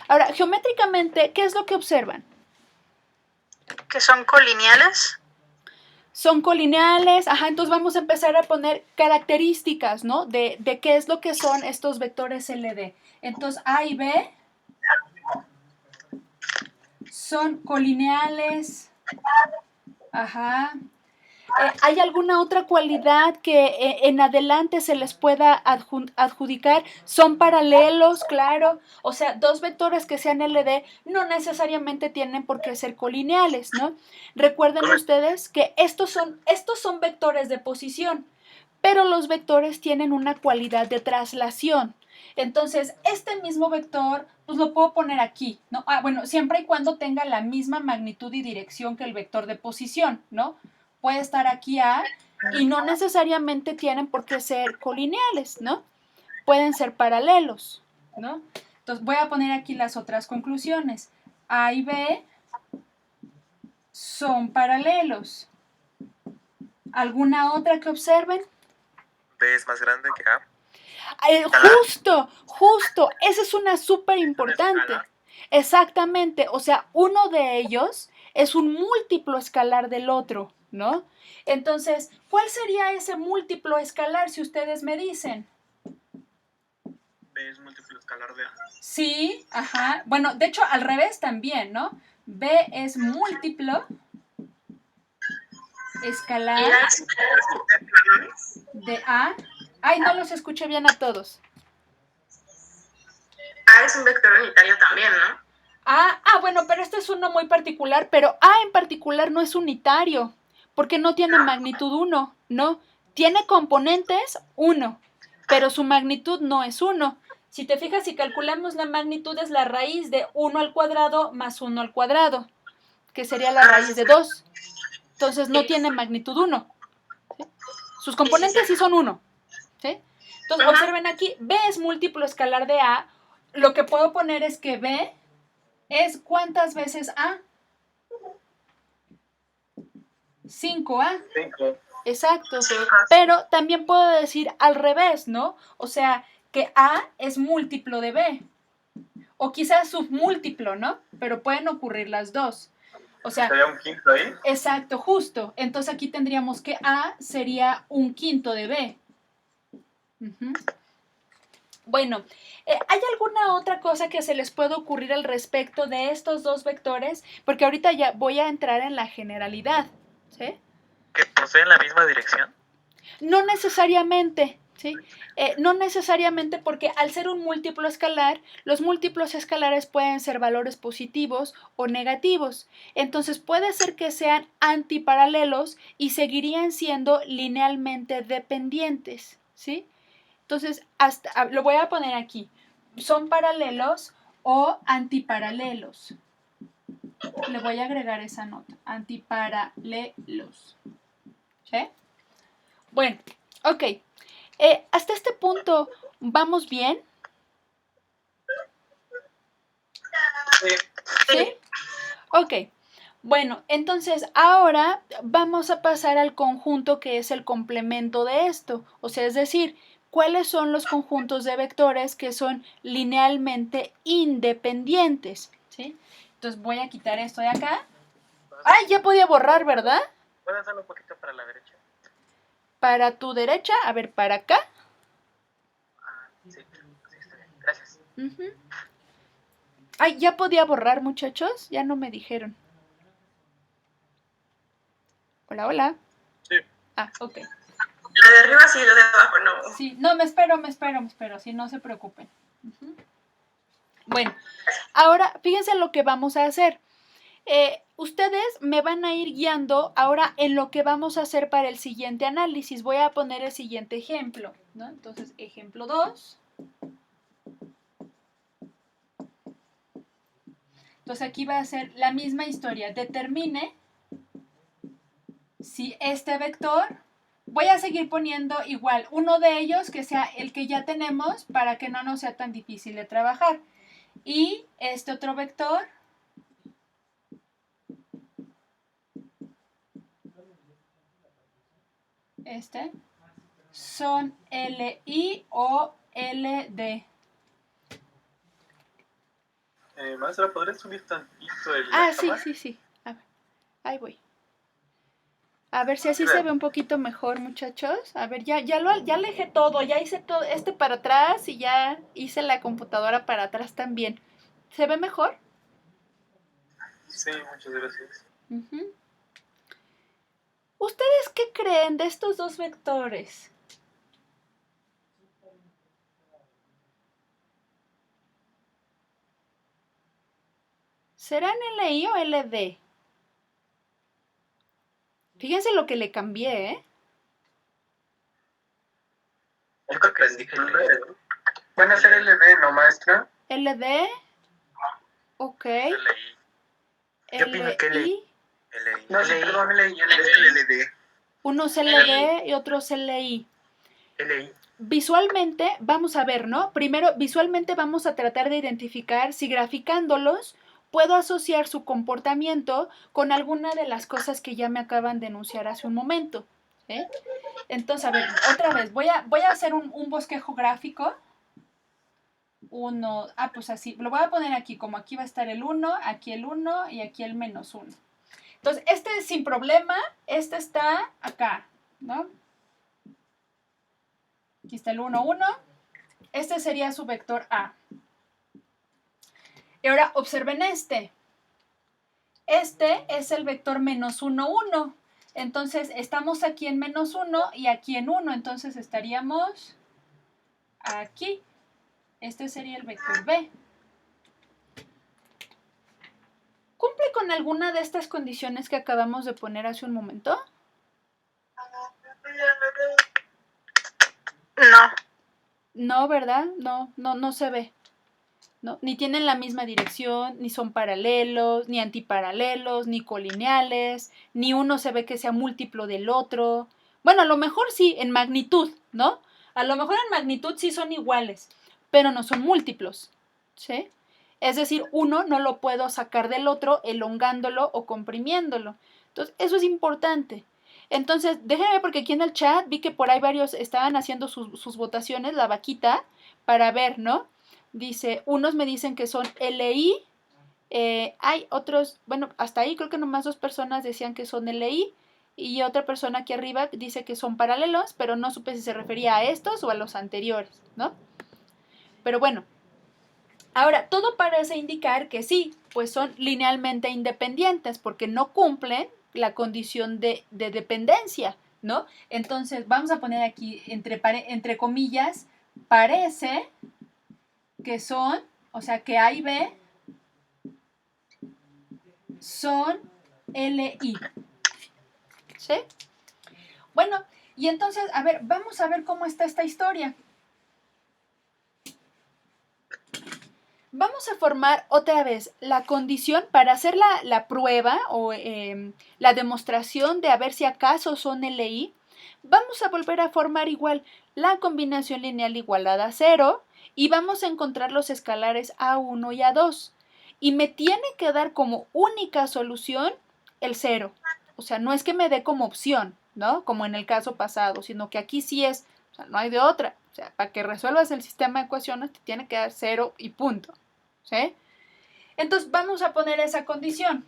Ahora, geométricamente, ¿qué es lo que observan? Que son colineales. Son colineales, ajá, entonces vamos a empezar a poner características, ¿no? De qué es lo que son estos vectores LD. Entonces, A y B son colineales, ajá. ¿Hay alguna otra cualidad que en adelante se les pueda adjudicar? Son paralelos, claro. O sea, dos vectores que sean LD no necesariamente tienen por qué ser colineales, ¿no? Recuerden ustedes que estos son vectores de posición, pero los vectores tienen una cualidad de traslación. Entonces, este mismo vector, pues lo puedo poner aquí, ¿no? Bueno, siempre y cuando tenga la misma magnitud y dirección que el vector de posición, ¿no? Puede estar aquí A y no necesariamente tienen por qué ser colineales, ¿no? Pueden ser paralelos, ¿no? Entonces voy a poner aquí las otras conclusiones. A y B son paralelos. ¿Alguna otra que observen? B es más grande que A. Justo, esa es una súper importante. Exactamente, o sea, uno de ellos es un múltiplo escalar del otro, ¿no? Entonces, ¿cuál sería ese múltiplo escalar si ustedes me dicen? B es múltiplo escalar de A. Sí, ajá. Bueno, de hecho, al revés también, ¿no? B es múltiplo escalar de A. Ay, no los escuché bien a todos. A es un vector unitario también, ¿no? Bueno, pero este es uno muy particular, pero A en particular no es unitario, porque no tiene magnitud 1, ¿no? Tiene componentes 1, pero su magnitud no es 1. Si te fijas, si calculamos la magnitud es la raíz de 1 al cuadrado más 1 al cuadrado, que sería la raíz de 2. Entonces no tiene magnitud 1. ¿Sí? Sus componentes sí son 1. ¿Sí? Entonces observen aquí, B es múltiplo escalar de A. Lo que puedo poner es que B es ¿cuántas veces A? 5A. 5. Exacto. Pero también puedo decir al revés, ¿no? O sea, que A es múltiplo de B. O quizás submúltiplo, ¿no? Pero pueden ocurrir las dos. O sea, ¿Sería un quinto ahí? exacto, justo. Entonces aquí tendríamos que A sería un quinto de B. Uh-huh. Bueno, ¿hay alguna otra cosa que se les pueda ocurrir al respecto de estos dos vectores? Porque ahorita ya voy a entrar en la generalidad, ¿sí? ¿Que poseen la misma dirección? No necesariamente, ¿sí? No necesariamente porque al ser un múltiplo escalar, los múltiplos escalares pueden ser valores positivos o negativos. Entonces puede ser que sean antiparalelos y seguirían siendo linealmente dependientes, ¿sí? Entonces, lo voy a poner aquí. Son paralelos o antiparalelos. Le voy a agregar esa nota. Antiparalelos. ¿Sí? Bueno, ok. Hasta este punto, ¿vamos bien? Sí. ¿Sí? Ok. Bueno, entonces ahora vamos a pasar al conjunto que es el complemento de esto. O sea, es decir, ¿cuáles son los conjuntos de vectores que son linealmente independientes? ¿Sí? Entonces voy a quitar esto de acá. ¡Ay, ya podía borrar, ¿verdad? ¿Puedes hacerlo un poquito para la derecha? Para tu derecha, a ver, para acá. Sí, sí, está bien. Gracias. Uh-huh. Ay, ya podía borrar, muchachos. Ya no me dijeron. Hola, hola. Sí. Ok. La de arriba sí, la de abajo no. Sí, no, me espero. Sí, no se preocupen. Uh-huh. Bueno, ahora fíjense lo que vamos a hacer. Ustedes me van a ir guiando ahora en lo que vamos a hacer para el siguiente análisis. Voy a poner el siguiente ejemplo, ¿no? Entonces, ejemplo 2. Entonces aquí va a ser la misma historia. Determine si este vector, voy a seguir poniendo igual uno de ellos que sea el que ya tenemos para que no nos sea tan difícil de trabajar. Y este otro vector son LI o LD. Maestra, ¿podrías subir tantito el Sí. A ver, ahí voy. A ver si así se ve un poquito mejor, muchachos. A ver, ya alejé todo, ya hice todo para atrás y ya hice la computadora para atrás también. ¿Se ve mejor? Sí, muchas gracias. Uh-huh. ¿Ustedes qué creen de estos dos vectores? ¿Serán LI o LD? Fíjense lo que le cambié, ¿eh? Yo creo que dije LD. Van a ser LD, ¿no, maestra? LD. Ok. LI. Yo opino que LI. No, sí, perdón, LI. LD. Uno es LD y otro es LI. LI. Visualmente, vamos a ver, ¿no? Primero, visualmente vamos a tratar de identificar si graficándolos puedo asociar su comportamiento con alguna de las cosas que ya me acaban de enunciar hace un momento. ¿Sí? Entonces, a ver, otra vez, voy a hacer un bosquejo gráfico. Pues así, lo voy a poner aquí, como aquí va a estar el 1, aquí el 1 y aquí el menos 1. Entonces, sin problema, está acá, ¿no? Aquí está el 1, 1. Este sería su vector A. Y ahora observen este. Este es el vector menos 1, 1. Entonces, estamos aquí en menos 1 y aquí en 1. Entonces, estaríamos aquí. Este sería el vector B. ¿Cumple con alguna de estas condiciones que acabamos de poner hace un momento? No. No, ¿verdad? No se ve. ¿No? Ni tienen la misma dirección, ni son paralelos, ni antiparalelos, ni colineales, ni uno se ve que sea múltiplo del otro. Bueno, a lo mejor sí, en magnitud, ¿no? A lo mejor en magnitud sí son iguales, pero no son múltiplos, ¿sí? Es decir, uno no lo puedo sacar del otro elongándolo o comprimiéndolo. Entonces, eso es importante. Entonces, déjenme ver porque aquí en el chat vi que por ahí varios estaban haciendo sus votaciones, la vaquita, para ver, ¿no? Dice, unos me dicen que son LI, hay otros, bueno, hasta ahí creo que nomás 2 personas decían que son LI y otra persona aquí arriba dice que son paralelos, pero no supe si se refería a estos o a los anteriores, ¿no? Pero bueno, ahora todo parece indicar que sí, pues son linealmente independientes porque no cumplen la condición de dependencia, ¿no? Entonces vamos a poner aquí entre comillas, parece que son, o sea, que A y B son LI. ¿Sí? Bueno, y entonces, a ver, vamos a ver cómo está esta historia. Vamos a formar otra vez la condición para hacer la prueba o la demostración de a ver si acaso son LI. Vamos a volver a formar igual la combinación lineal igualada a 0 y vamos a encontrar los escalares A1 y A2. Y me tiene que dar como única solución el 0. O sea, no es que me dé como opción, ¿no? Como en el caso pasado, sino que aquí sí es, o sea, no hay de otra. O sea, para que resuelvas el sistema de ecuaciones te tiene que dar 0 y punto. ¿Sí? Entonces vamos a poner esa condición.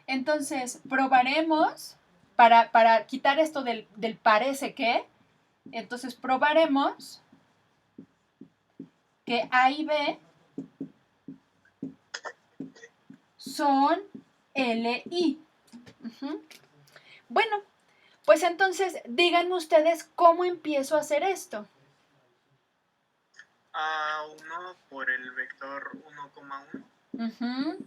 Entonces probaremos, para quitar esto del parece que, entonces probaremos que A y B son LI. Bueno, pues entonces díganme ustedes cómo empiezo a hacer esto. A1 por el vector 1,1.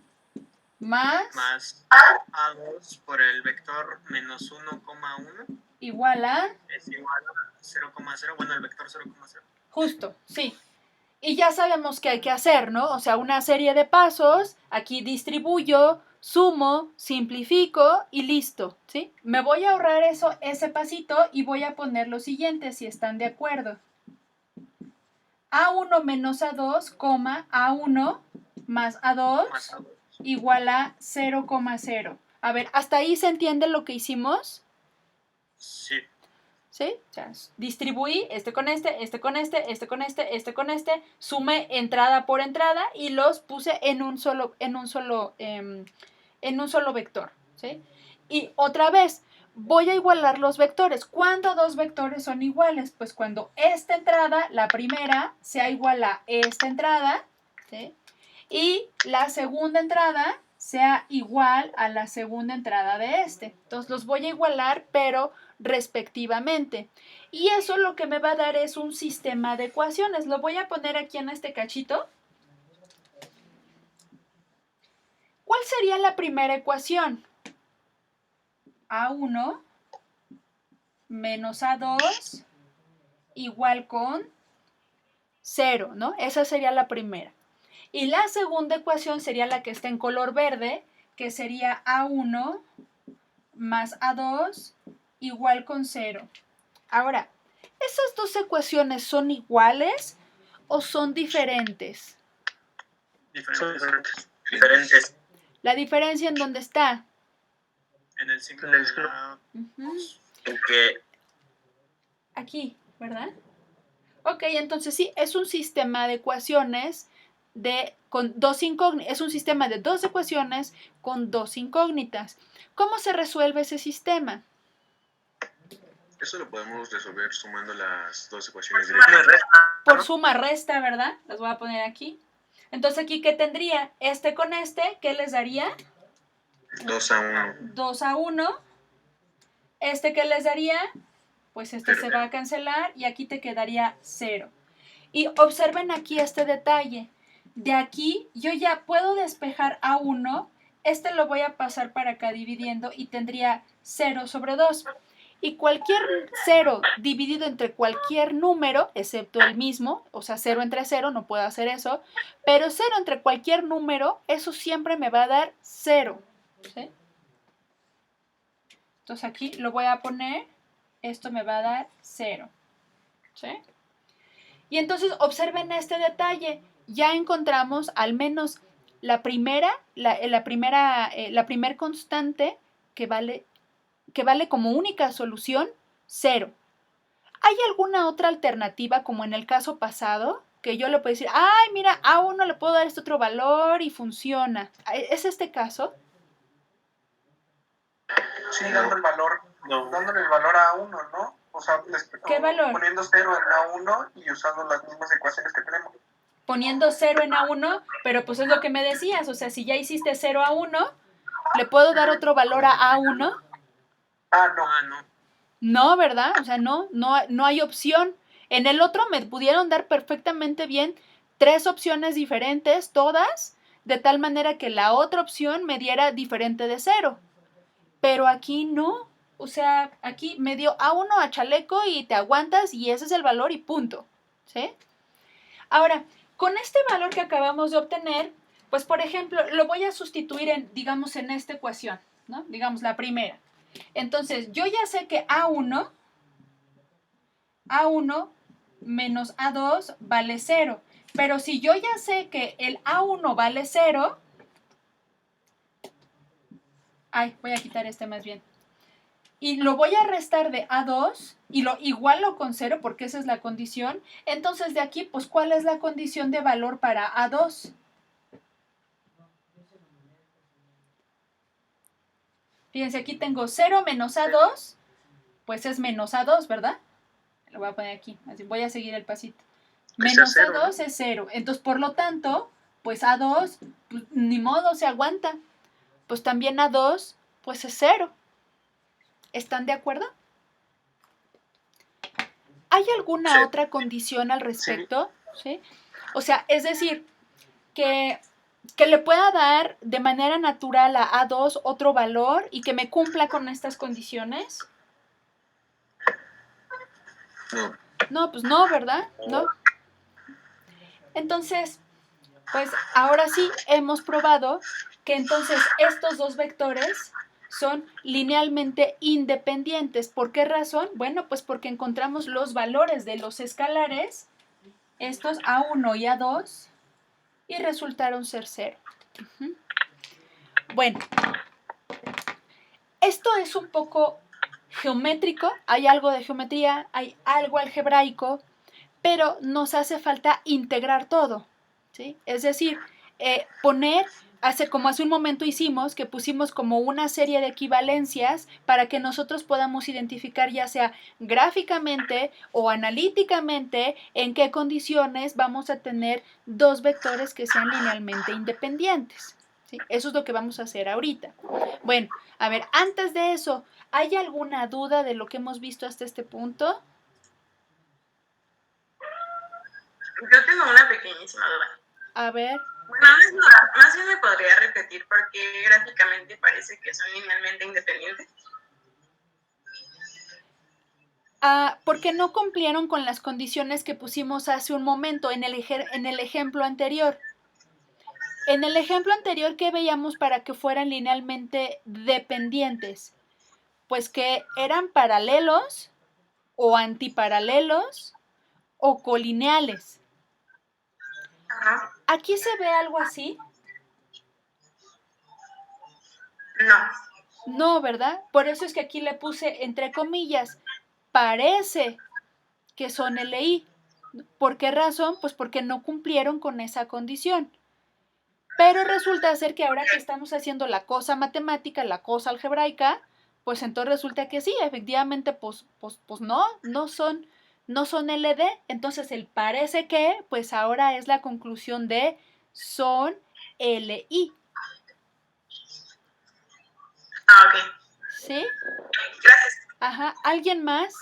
Más A2 por el vector menos 1,1. Igual a. Es igual a 0,0. Bueno, el vector 0,0. Justo, sí. Y ya sabemos qué hay que hacer, ¿no? O sea, una serie de pasos, aquí distribuyo, sumo, simplifico y listo, ¿sí? Me voy a ahorrar ese pasito y voy a poner lo siguiente, si están de acuerdo. A1 menos A2, A1 más A2 igual a 0,0. A ver, ¿hasta ahí se entiende lo que hicimos? Sí. ¿Sí? O sea, distribuí este con este, este con este, este con este, este con este, sumé entrada por entrada y los puse en un solo vector, ¿sí? Y otra vez, voy a igualar los vectores. ¿Cuándo dos vectores son iguales? Pues cuando esta entrada, la primera, sea igual a esta entrada, ¿sí? Y la segunda entrada sea igual a la segunda entrada de este. Entonces los voy a igualar, pero respectivamente. Y eso lo que me va a dar es un sistema de ecuaciones. Lo voy a poner aquí en este cachito. ¿Cuál sería la primera ecuación? A1 menos A2 igual con 0, ¿no? Esa sería la primera. Y la segunda ecuación sería la que está en color verde, que sería A1 más A2 igual con 0. Ahora, ¿esas dos ecuaciones son iguales o son diferentes? Diferentes. ¿La diferencia en dónde está? En el signo de la... En que Aquí, ¿verdad? Ok, entonces sí, es un sistema de ecuaciones es un sistema de dos ecuaciones con dos incógnitas. ¿Cómo se resuelve ese sistema? Eso lo podemos resolver sumando las dos ecuaciones suma y directamente. resta, Por ¿no? suma resta, ¿verdad? Las voy a poner aquí. Entonces aquí, ¿qué tendría? Este con este, ¿qué les daría? 2-1. 2-1. Este, ¿qué les daría? Pues este Cero. se va a cancelar y aquí te quedaría 0. Y observen aquí este detalle. De aquí yo ya puedo despejar A1. Este lo voy a pasar para acá dividiendo y tendría 0 sobre 2. Y cualquier 0 dividido entre cualquier número, excepto el mismo, o sea, 0 entre 0, no puedo hacer eso, pero 0 entre cualquier número, eso siempre me va a dar 0. ¿Sí? Entonces aquí lo voy a poner, esto me va a dar 0. ¿Sí? Y entonces observen este detalle, ya encontramos al menos la primer constante que vale como única solución 0. ¿Hay alguna otra alternativa como en el caso pasado? Que yo le puedo decir, ay, mira, a uno le puedo dar este otro valor y funciona. ¿Es este caso? Sí, dando el valor, dándole el valor a uno, ¿no? O sea, ¿Qué valor? poniendo 0 en A1 y usando las mismas ecuaciones que tenemos. Poniendo 0 en A1, pero pues es lo que me decías, o sea, si ya hiciste 0 a 1, ¿le puedo dar otro valor a A1? Ah, no. Ah, no. No, ¿verdad? O sea, no hay opción. En el otro me pudieron dar perfectamente bien 3 opciones diferentes, todas, de tal manera que la otra opción me diera diferente de 0. Pero aquí no. O sea, aquí me dio A1 a chaleco y te aguantas y ese es el valor y punto. ¿Sí? Ahora, con este valor que acabamos de obtener, pues por ejemplo, lo voy a sustituir digamos, en esta ecuación, ¿no? Digamos, la primera. Entonces, yo ya sé que A1 menos A2 vale 0. Pero si yo ya sé que el A1 vale 0, voy a quitar este más bien. Y lo voy a restar de A2 y lo igualo con 0 porque esa es la condición. Entonces de aquí, pues, ¿cuál es la condición de valor para A2? Fíjense, aquí tengo 0 menos A2, pues es menos A2, ¿verdad? Lo voy a poner aquí, así voy a seguir el pasito. Menos A2 es 0. Entonces, por lo tanto, pues A2, pues, ni modo, se aguanta. Pues también A2, pues es 0. ¿Están de acuerdo? ¿Hay alguna otra condición al respecto? ¿Sí? O sea, es decir, que le pueda dar de manera natural a A2 otro valor y que me cumpla con estas condiciones. No. No, pues no, ¿verdad? No. Entonces, pues ahora sí hemos probado que entonces estos dos vectores son linealmente independientes. ¿Por qué razón? Bueno, pues porque encontramos los valores de los escalares, estos A1 y A2, y resultaron ser 0. Bueno, esto es un poco geométrico, hay algo de geometría, hay algo algebraico, pero nos hace falta integrar todo, ¿sí? Es decir, como hace un momento hicimos, que pusimos como una serie de equivalencias para que nosotros podamos identificar ya sea gráficamente o analíticamente en qué condiciones vamos a tener dos vectores que sean linealmente independientes. ¿Sí? Eso es lo que vamos a hacer ahorita. Bueno, a ver, antes de eso, ¿hay alguna duda de lo que hemos visto hasta este punto? Yo tengo una pequeñísima duda. A ver. Bueno, no es duda, más bien me podría repetir porque gráficamente parece que son linealmente independientes. Porque no cumplieron con las condiciones que pusimos hace un momento en el ejemplo anterior. En el ejemplo anterior, ¿qué veíamos para que fueran linealmente dependientes? Pues que eran paralelos o antiparalelos o colineales. Ajá. ¿Aquí se ve algo así? No. No, ¿verdad? Por eso es que aquí le puse entre comillas, parece que son LI. ¿Por qué razón? Pues porque no cumplieron con esa condición. Pero resulta ser que ahora que estamos haciendo la cosa matemática, la cosa algebraica, pues entonces resulta que sí, efectivamente, pues no son LD. Entonces el parece que, pues ahora es la conclusión de son LI. Ah, ok. ¿Sí? Gracias. Ajá. ¿Alguien más?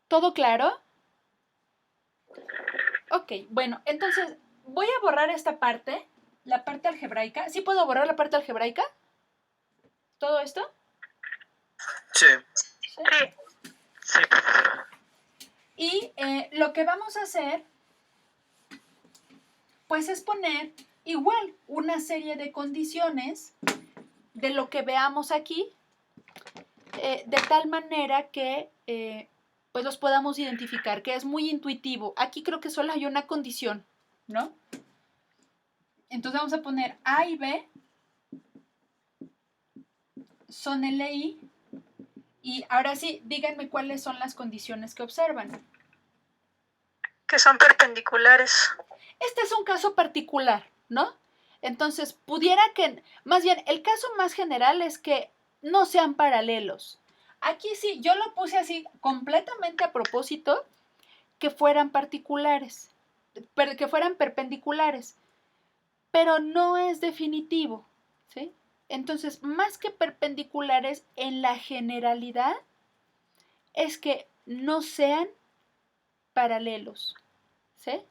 ¿Todo claro? Ok, bueno, entonces voy a borrar esta parte, la parte algebraica. ¿Sí puedo borrar la parte algebraica? ¿Todo esto? Sí. ¿Sí? Sí. Y lo que vamos a hacer, pues es poner igual una serie de condiciones de lo que veamos aquí, de tal manera que pues los podamos identificar, que es muy intuitivo. Aquí creo que solo hay una condición, ¿no? Entonces vamos a poner A y B son LI. Y ahora sí, díganme cuáles son las condiciones que observan. Que son perpendiculares. Este es un caso particular, ¿no? Entonces, pudiera que, más bien, el caso más general es que no sean paralelos. Aquí sí, yo lo puse así completamente a propósito, que fueran particulares, que fueran perpendiculares, pero no es definitivo, ¿sí? Entonces, más que perpendiculares, en la generalidad, es que no sean paralelos, ¿sí?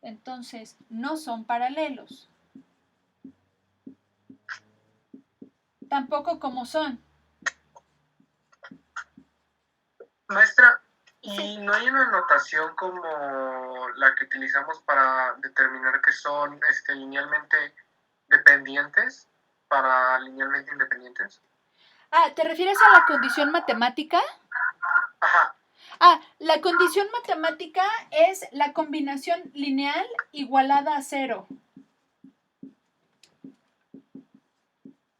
Entonces, no son paralelos. Tampoco como son. Maestra, ¿y Sí. no hay una notación como la que utilizamos para determinar que son linealmente dependientes para linealmente independientes? ¿Te refieres a la condición matemática? Ajá. La condición matemática es la combinación lineal igualada a 0.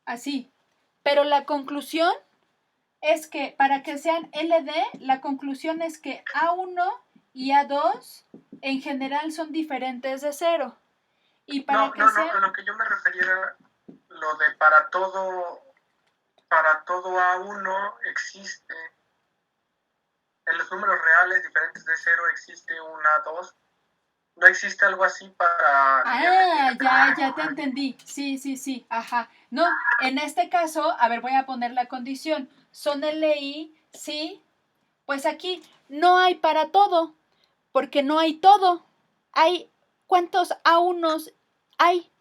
Así. Pero la conclusión es que para que sean LD, la conclusión es que A1 y A2 en general son diferentes de 0. Y para No, que no, sean... a lo que yo me refería era lo de para todo A1 existe, en los números reales diferentes de 0 existe un A2. ¿No existe algo así para... Ya te entendí. Sí, ajá. No, en este caso, a ver, voy a poner la condición. Son LI, sí. Pues aquí no hay para todo, porque no hay todo. Hay, ¿cuántos A1s hay?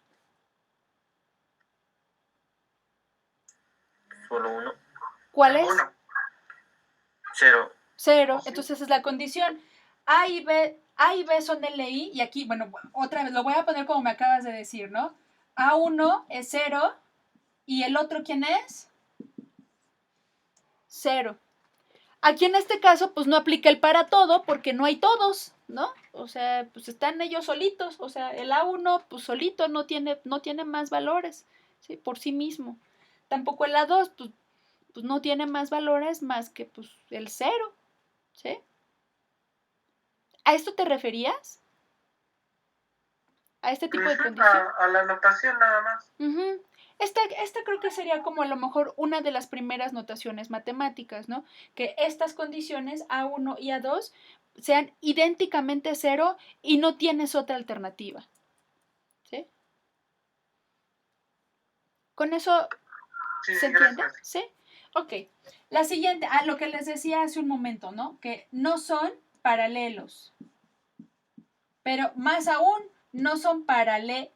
Solo uno. ¿Cuál es? Uno. 0. 0. Entonces es la condición. A y B son LI, y aquí, bueno, otra vez, lo voy a poner como me acabas de decir, ¿no? A1 es 0, y el otro, ¿quién es? 0. Aquí en este caso, pues no aplica el para todo porque no hay todos, ¿no? O sea, pues están ellos solitos. O sea, el A1, pues solito no tiene más valores, ¿sí? Por sí mismo. tampoco la 2, pues no tiene más valores más que pues el 0, ¿sí? ¿A esto te referías? ¿A este tipo de condición? A la notación nada más. Uh-huh. Esta creo que sería como a lo mejor una de las primeras notaciones matemáticas, ¿no? Que estas condiciones A1 y A2 sean idénticamente 0 y no tienes otra alternativa. ¿Sí? ¿Con eso Sí, se entiende? gracias. ¿Sí? Ok. La siguiente, lo que les decía hace un momento, ¿no? Que no son paralelos. Pero más aún, no son paralelos,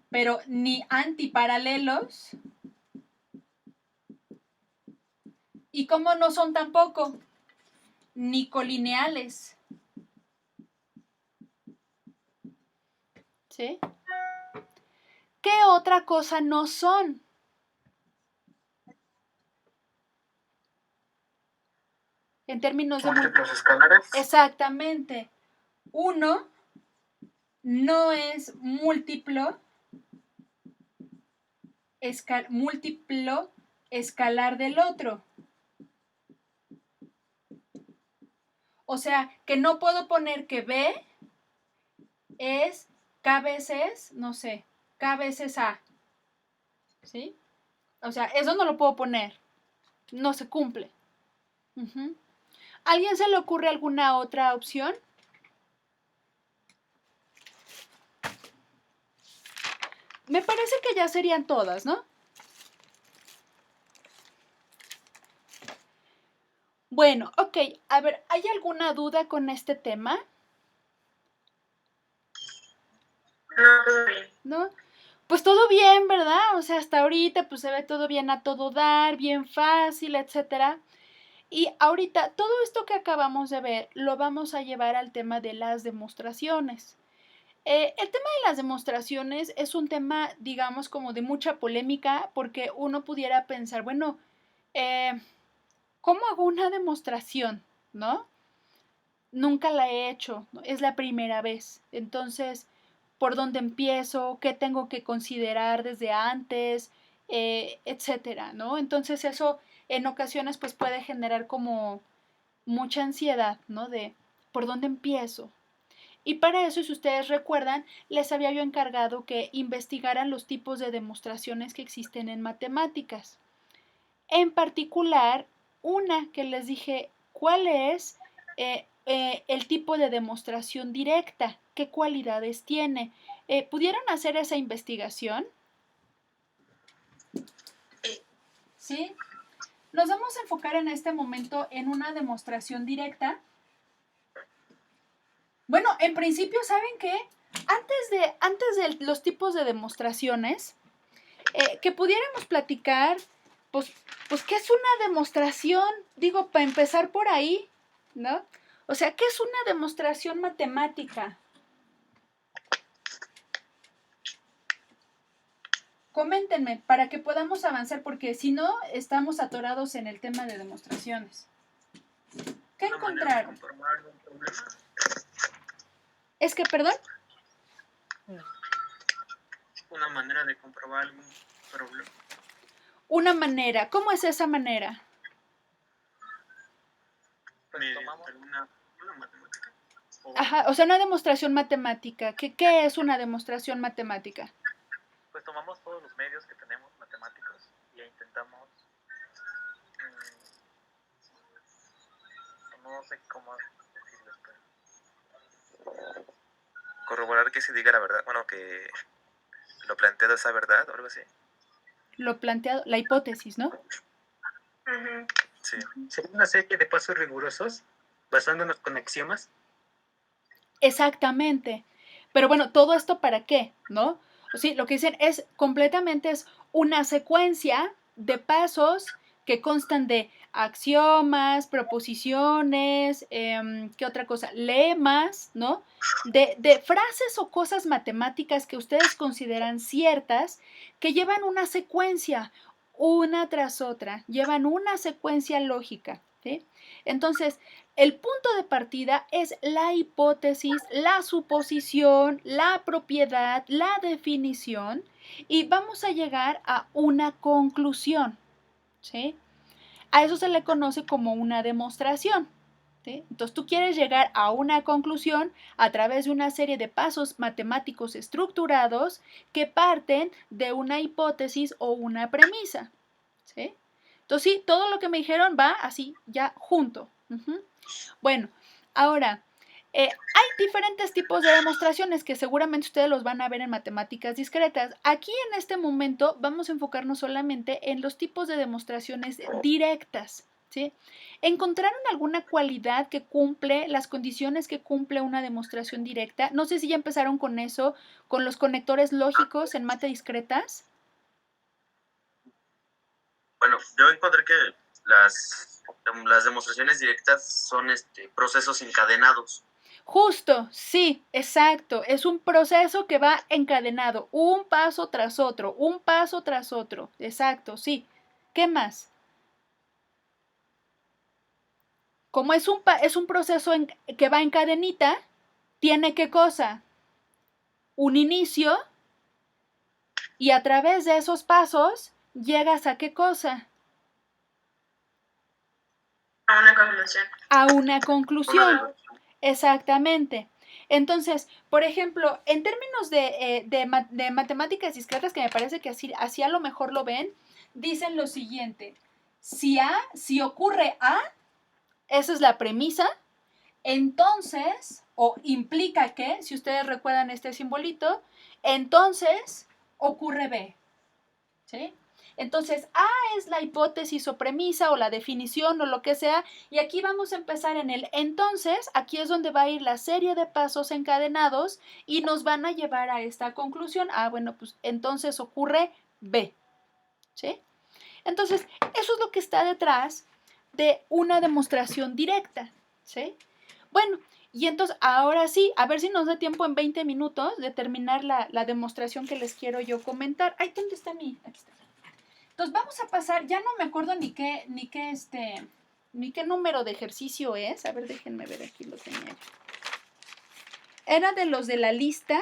pero ni antiparalelos. ¿Y cómo no son tampoco? Ni colineales. ¿Sí? ¿Qué otra cosa no son? En términos de... Múltiplos escalares. Exactamente. Uno no es múltiplo escalar del otro. O sea, que no puedo poner que B es K veces, no sé, K veces A. ¿Sí? O sea, eso no lo puedo poner. No se cumple. Uh-huh. ¿Alguien se le ocurre alguna otra opción? Me parece que ya serían todas, ¿no? Bueno, ok. A ver, ¿hay alguna duda con este tema? No, todo bien. ¿No? Pues todo bien, ¿verdad? O sea, hasta ahorita pues se ve todo bien a todo dar, bien fácil, etcétera. Y ahorita todo esto que acabamos de ver lo vamos a llevar al tema de las demostraciones. El tema de las demostraciones es un tema, digamos, como de mucha polémica porque uno pudiera pensar, bueno, ¿cómo hago una demostración? ¿No? Nunca la he hecho, ¿no? Es la primera vez. Entonces, ¿por dónde empiezo? ¿Qué tengo que considerar desde antes? Etcétera, ¿no? Entonces eso en ocasiones pues puede generar como mucha ansiedad, ¿no? De ¿por dónde empiezo? Y para eso, si ustedes recuerdan, les había yo encargado que investigaran los tipos de demostraciones que existen en matemáticas. En particular, una que les dije, ¿cuál es el tipo de demostración directa? ¿Qué cualidades tiene? ¿Pudieron hacer esa investigación? ¿Sí? Nos vamos a enfocar en este momento en una demostración directa. Bueno, en principio, ¿saben qué? Antes de los tipos de demostraciones, que pudiéramos platicar, pues, ¿qué es una demostración? Digo, para empezar por ahí, ¿no? O sea, ¿qué es una demostración matemática? Coméntenme para que podamos avanzar, porque si no, estamos atorados en el tema de demostraciones. ¿Qué encontraron? ¿Es que, perdón? Una manera de comprobar algún problema. Una manera. ¿Cómo es esa manera? Pues tomamos una matemática. Ajá, o sea, una demostración matemática. ¿Qué es una demostración matemática? Pues tomamos todos los medios que tenemos matemáticos y intentamos, no sé cómo decirlo, pero Corroborar que se diga la verdad, bueno, que lo planteado es la verdad o algo así. Lo planteado, la hipótesis, ¿no? Ujú. Sí. Sería una serie de pasos rigurosos basándonos con axiomas. Exactamente. Pero bueno, ¿todo esto para qué? ¿No? Sí, lo que dicen es completamente es una secuencia de pasos que constan de axiomas, proposiciones, ¿qué otra cosa? Lemas, ¿no? De frases o cosas matemáticas que ustedes consideran ciertas, que llevan una secuencia, una tras otra, llevan una secuencia lógica, ¿sí? Entonces, el punto de partida es la hipótesis, la suposición, la propiedad, la definición y vamos a llegar a una conclusión, ¿sí? A eso se le conoce como una demostración, ¿sí? Entonces tú quieres llegar a una conclusión a través de una serie de pasos matemáticos estructurados que parten de una hipótesis o una premisa, ¿sí? Entonces sí, todo lo que me dijeron va así ya junto. Bueno, ahora, hay diferentes tipos de demostraciones que seguramente ustedes los van a ver en matemáticas discretas. Aquí en este momento vamos a enfocarnos solamente en los tipos de demostraciones directas, ¿sí? ¿Encontraron alguna cualidad que cumple las condiciones que cumple una demostración directa? No sé si ya empezaron con eso, con los conectores lógicos en mate discretas. Bueno, yo encontré que las demostraciones directas son procesos encadenados. Justo, sí, exacto. Es un proceso que va encadenado, un paso tras otro, un paso tras otro. Exacto, sí. ¿Qué más? Como es un proceso que va en cadenita, tiene qué cosa? Un inicio y a través de esos pasos llegas a qué cosa? A una conclusión. A una conclusión. Exactamente. Entonces, por ejemplo, en términos de matemáticas discretas, que me parece que así a lo mejor lo ven, dicen lo siguiente: si ocurre A, esa es la premisa, entonces, o implica que, si ustedes recuerdan este simbolito, entonces ocurre B, ¿sí? Entonces, A es la hipótesis o premisa o la definición o lo que sea, y aquí vamos a empezar en el entonces, aquí es donde va a ir la serie de pasos encadenados y nos van a llevar a esta conclusión. Ah, bueno, pues entonces ocurre B, ¿sí? Entonces, eso es lo que está detrás de una demostración directa, ¿sí? Bueno, y entonces ahora sí, a ver si nos da tiempo en 20 minutos de terminar la demostración que les quiero yo comentar. Ay, ¿dónde está mi? Aquí está. Entonces vamos a pasar, ya no me acuerdo ni qué número de ejercicio es. A ver, déjenme ver, aquí lo tenía yo. Era de los de la lista.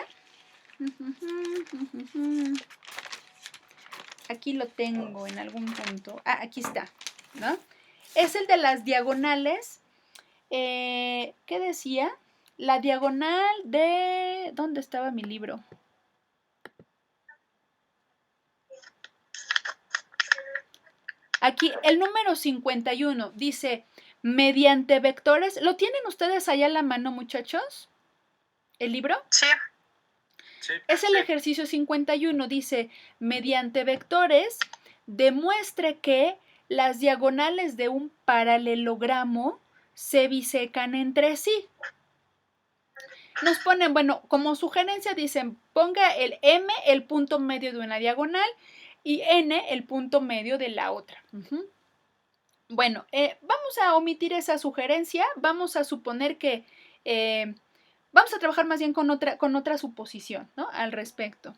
Aquí lo tengo en algún punto. Ah, aquí está, ¿no? Es el de las diagonales. ¿Qué decía? La diagonal de... ¿Dónde estaba mi libro? Aquí, el número 51 dice, mediante vectores... ¿Lo tienen ustedes allá a la mano, muchachos? ¿El libro? Sí. Sí. Es el ejercicio 51, dice, mediante vectores, demuestre que las diagonales de un paralelogramo se bisecan entre sí. Nos ponen, bueno, como sugerencia dicen, ponga el M, el punto medio de una diagonal, y N, el punto medio de la otra. Bueno, vamos a omitir esa sugerencia, vamos a suponer que... vamos a trabajar más bien con otra suposición, ¿no? Al respecto.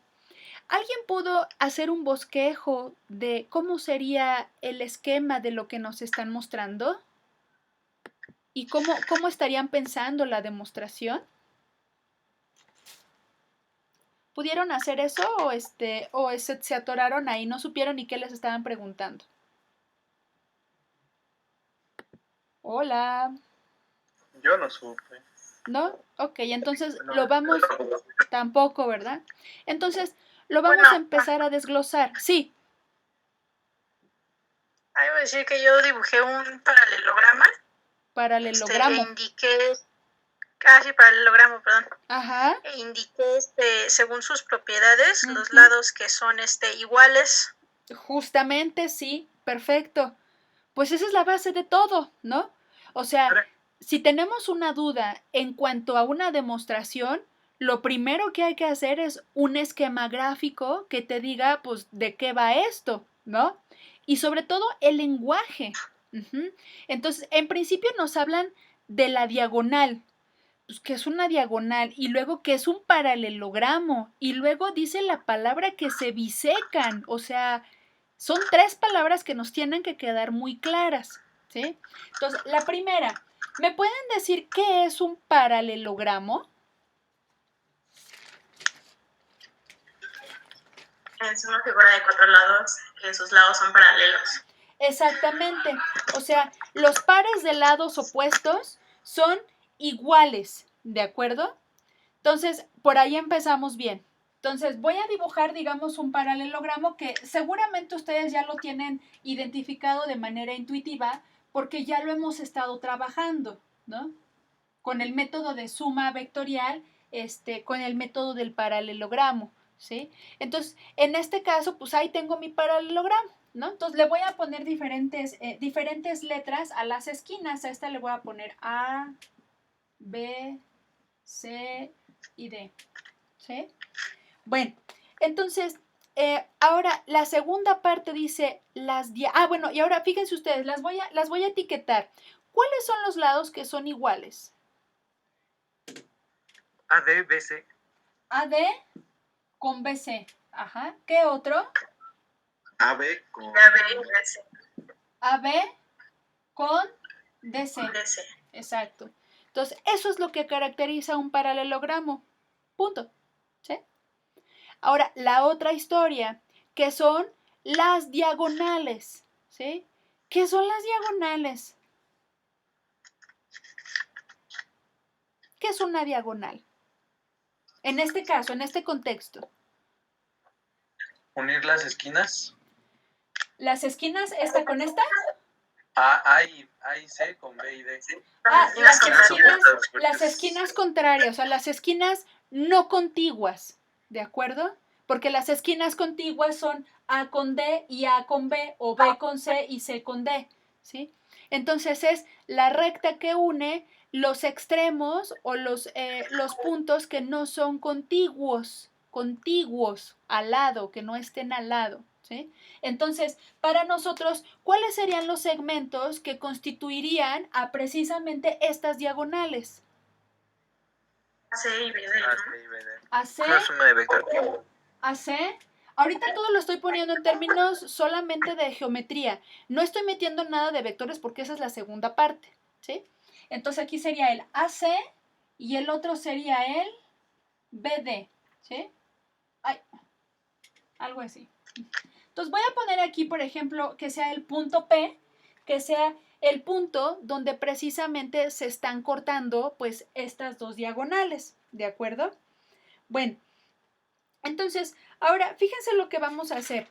¿Alguien pudo hacer un bosquejo de cómo sería el esquema de lo que nos están mostrando? ¿Y cómo estarían pensando la demostración? ¿Pudieron hacer eso o se atoraron ahí, no supieron ni qué les estaban preguntando? Hola. Yo no supe. ¿No? Ok, entonces No, lo vamos... Tampoco, ¿verdad? Entonces, lo vamos a empezar a desglosar. Sí. Ahí voy a decir que yo dibujé un paralelograma. Paralelogramo. Indiqué... sí, paralelogramo, perdón. Ajá. E indiqué, según sus propiedades, los lados que son iguales. Justamente, sí. Perfecto. Pues esa es la base de todo, ¿no? O sea... Si tenemos una duda en cuanto a una demostración, lo primero que hay que hacer es un esquema gráfico que te diga, pues, de qué va esto, ¿no? Y sobre todo el lenguaje. Entonces, en principio nos hablan de la diagonal, pues, que es una diagonal, y luego que es un paralelogramo, y luego dice la palabra que se bisecan, o sea, son 3 palabras que nos tienen que quedar muy claras, ¿sí? Entonces, la primera... ¿Me pueden decir qué es un paralelogramo? Es una figura de 4 lados, que sus lados son paralelos. Exactamente. O sea, los pares de lados opuestos son iguales, ¿de acuerdo? Entonces, por ahí empezamos bien. Entonces, voy a dibujar, digamos, un paralelogramo que seguramente ustedes ya lo tienen identificado de manera intuitiva porque ya lo hemos estado trabajando, ¿no? Con el método de suma vectorial, con el método del paralelogramo, ¿sí? Entonces, en este caso, pues ahí tengo mi paralelogramo, ¿no? Entonces, le voy a poner diferentes letras a las esquinas. A esta le voy a poner A, B, C y D, ¿sí? Bueno, entonces, ahora la segunda parte dice bueno, y ahora fíjense ustedes, las voy a etiquetar. ¿Cuáles son los lados que son iguales? AD, BC. AD con BC. Ajá. ¿Qué otro? AB con AB con DC. DC. Exacto. Entonces, eso es lo que caracteriza un paralelogramo. Punto. ¿Sí? Ahora, la otra historia, que son las diagonales. ¿Sí? ¿Qué son las diagonales? ¿Qué es una diagonal? En este caso, en este contexto. Unir las esquinas. ¿Las esquinas, esta con esta? A y C con B y D. Ah, Y las esquinas las esquinas contrarias, o sea, las esquinas no contiguas, ¿de acuerdo? Porque las esquinas contiguas son A con D y A con B, o B con C y C con D, ¿sí? Entonces es la recta que une los extremos o los puntos que no son contiguos al lado, que no estén al lado, ¿sí? Entonces, para nosotros, ¿cuáles serían los segmentos que constituirían a precisamente estas diagonales? AC y BD, AC, Una suma de vector. AC. Ahorita todo lo estoy poniendo en términos solamente de geometría. No estoy metiendo nada de vectores porque esa es la segunda parte, ¿sí? Entonces aquí sería el AC y el otro sería el BD, ¿sí? Ay, algo así. Entonces voy a poner aquí, por ejemplo, que sea el punto P, que sea el punto donde precisamente se están cortando pues estas dos diagonales, ¿de acuerdo? Bueno, entonces ahora fíjense lo que vamos a hacer.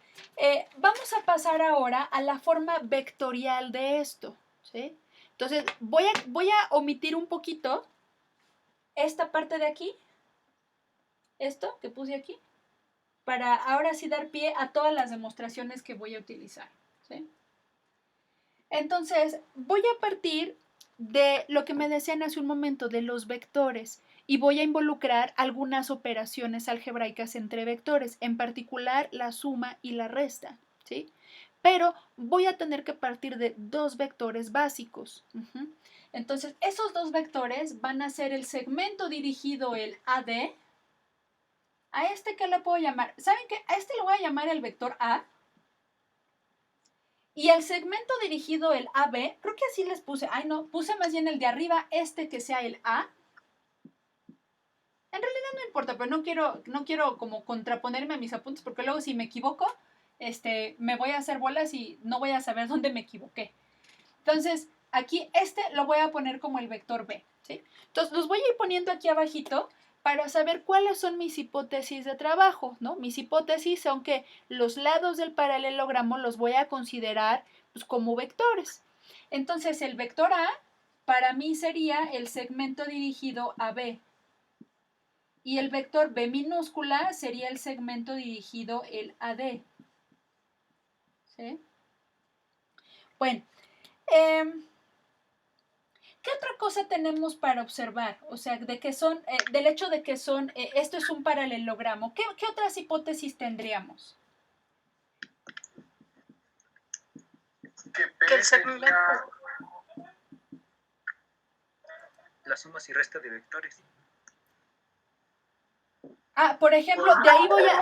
Vamos a pasar ahora a la forma vectorial de esto, ¿sí? Entonces voy a omitir un poquito esta parte de aquí, esto que puse aquí, para ahora sí dar pie a todas las demostraciones que voy a utilizar, ¿sí? Entonces, voy a partir de lo que me decían hace un momento, de los vectores, y voy a involucrar algunas operaciones algebraicas entre vectores, en particular la suma y la resta, ¿sí? Pero voy a tener que partir de dos vectores básicos. Entonces, esos dos vectores van a ser el segmento dirigido, el AD. ¿A este qué le puedo llamar? ¿Saben qué? A este le voy a llamar el vector A. Y el segmento dirigido, el AB, creo que así les puse. Ay, no, puse más bien el de arriba, que sea el A. En realidad no importa, pero no quiero como contraponerme a mis apuntes, porque luego si me equivoco, me voy a hacer bolas y no voy a saber dónde me equivoqué. Entonces, aquí lo voy a poner como el vector B, ¿sí? Entonces, los voy a ir poniendo aquí abajito para saber cuáles son mis hipótesis de trabajo, ¿no? Mis hipótesis son que los lados del paralelogramo los voy a considerar pues, como vectores. Entonces, el vector A para mí sería el segmento dirigido a B. Y el vector B minúscula sería el segmento dirigido el AD. ¿Sí? Bueno, ¿qué otra cosa tenemos para observar? O sea, del hecho de que esto es un paralelogramo. ¿Qué otras hipótesis tendríamos? Que el segmento... Las sumas y restas de vectores. Ah, por ejemplo,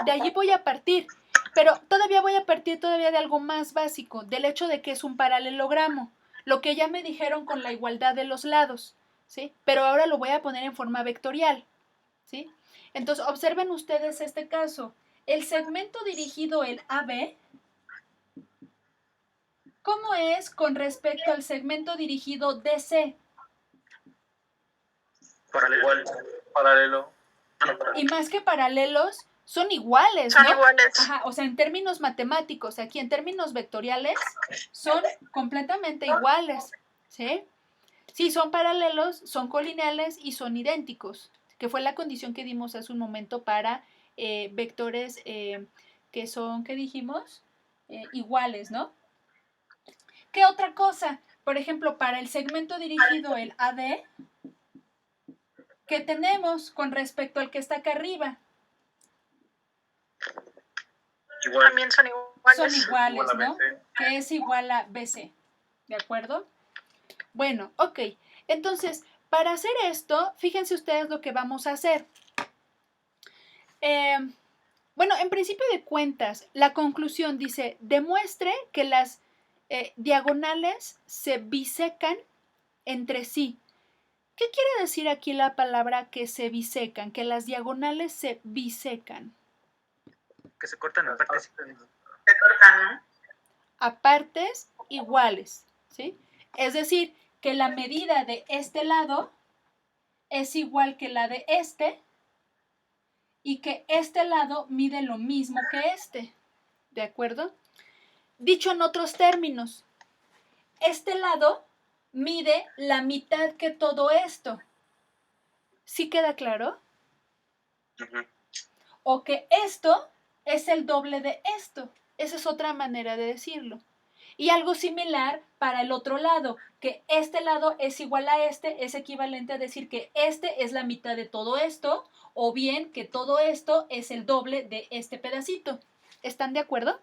de allí voy a partir. Pero todavía voy a partir de algo más básico, del hecho de que es un paralelogramo. lo que ya me dijeron con la igualdad de los lados, ¿sí? Pero ahora lo voy a poner en forma vectorial, ¿sí? Entonces, observen ustedes este caso. El segmento dirigido, el AB, ¿cómo es con respecto al segmento dirigido DC? Paralelo. Y más que paralelos, son iguales, Son ¿no? iguales. Ajá, o sea, en términos matemáticos, aquí en términos vectoriales, son completamente iguales, ¿sí? Sí, son paralelos, son colineales y son idénticos, que fue la condición que dimos hace un momento para vectores que son, ¿qué dijimos? Iguales, ¿no? ¿Qué otra cosa? Por ejemplo, para el segmento dirigido, el AD, ¿qué tenemos con respecto al que está acá arriba? Igual. También son iguales. Son iguales, Igual a ¿no? BC. Que es igual a BC, ¿de acuerdo? Bueno, ok. Entonces, para hacer esto, fíjense ustedes lo que vamos a hacer. Bueno, en principio de cuentas, la conclusión dice, demuestre que las diagonales se bisecan entre sí. ¿Qué quiere decir aquí la palabra que se bisecan? Que las diagonales se bisecan. Que se cortan en partes. Se cortan, ¿no? A partes iguales, ¿sí? Es decir, que la medida de este lado es igual que la de este y que este lado mide lo mismo que este, ¿de acuerdo? Dicho en otros términos, este lado mide la mitad que todo esto. ¿Sí queda claro? Ujú. O que esto es el doble de esto. Esa es otra manera de decirlo. Y algo similar para el otro lado, que este lado es igual a este, es equivalente a decir que este es la mitad de todo esto, o bien que todo esto es el doble de este pedacito. ¿Están de acuerdo?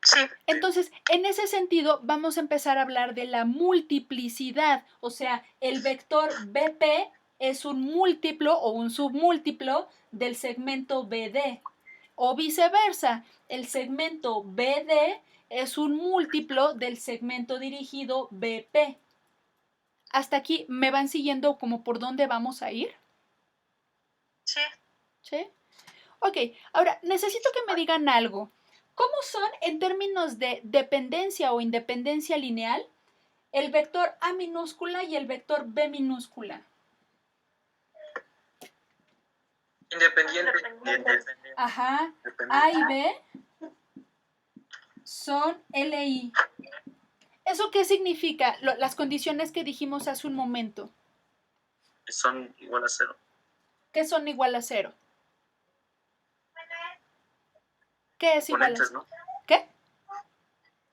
Sí. Entonces, en ese sentido, vamos a empezar a hablar de la multiplicidad, o sea, el vector BP es un múltiplo o un submúltiplo del segmento BD, o viceversa, el segmento BD es un múltiplo del segmento dirigido BP. ¿Hasta aquí me van siguiendo como por dónde vamos a ir? Sí. ¿Sí? Ok, ahora necesito que me digan algo. ¿Cómo son en términos de dependencia o independencia lineal el vector A minúscula y el vector B minúscula? Independiente. Ajá, A y B son LI. ¿Eso qué significa? Las condiciones que dijimos hace un momento. Son igual a 0. ¿Qué son igual a 0? ¿Qué es igual a Componentes, 0? ¿no? ¿Qué?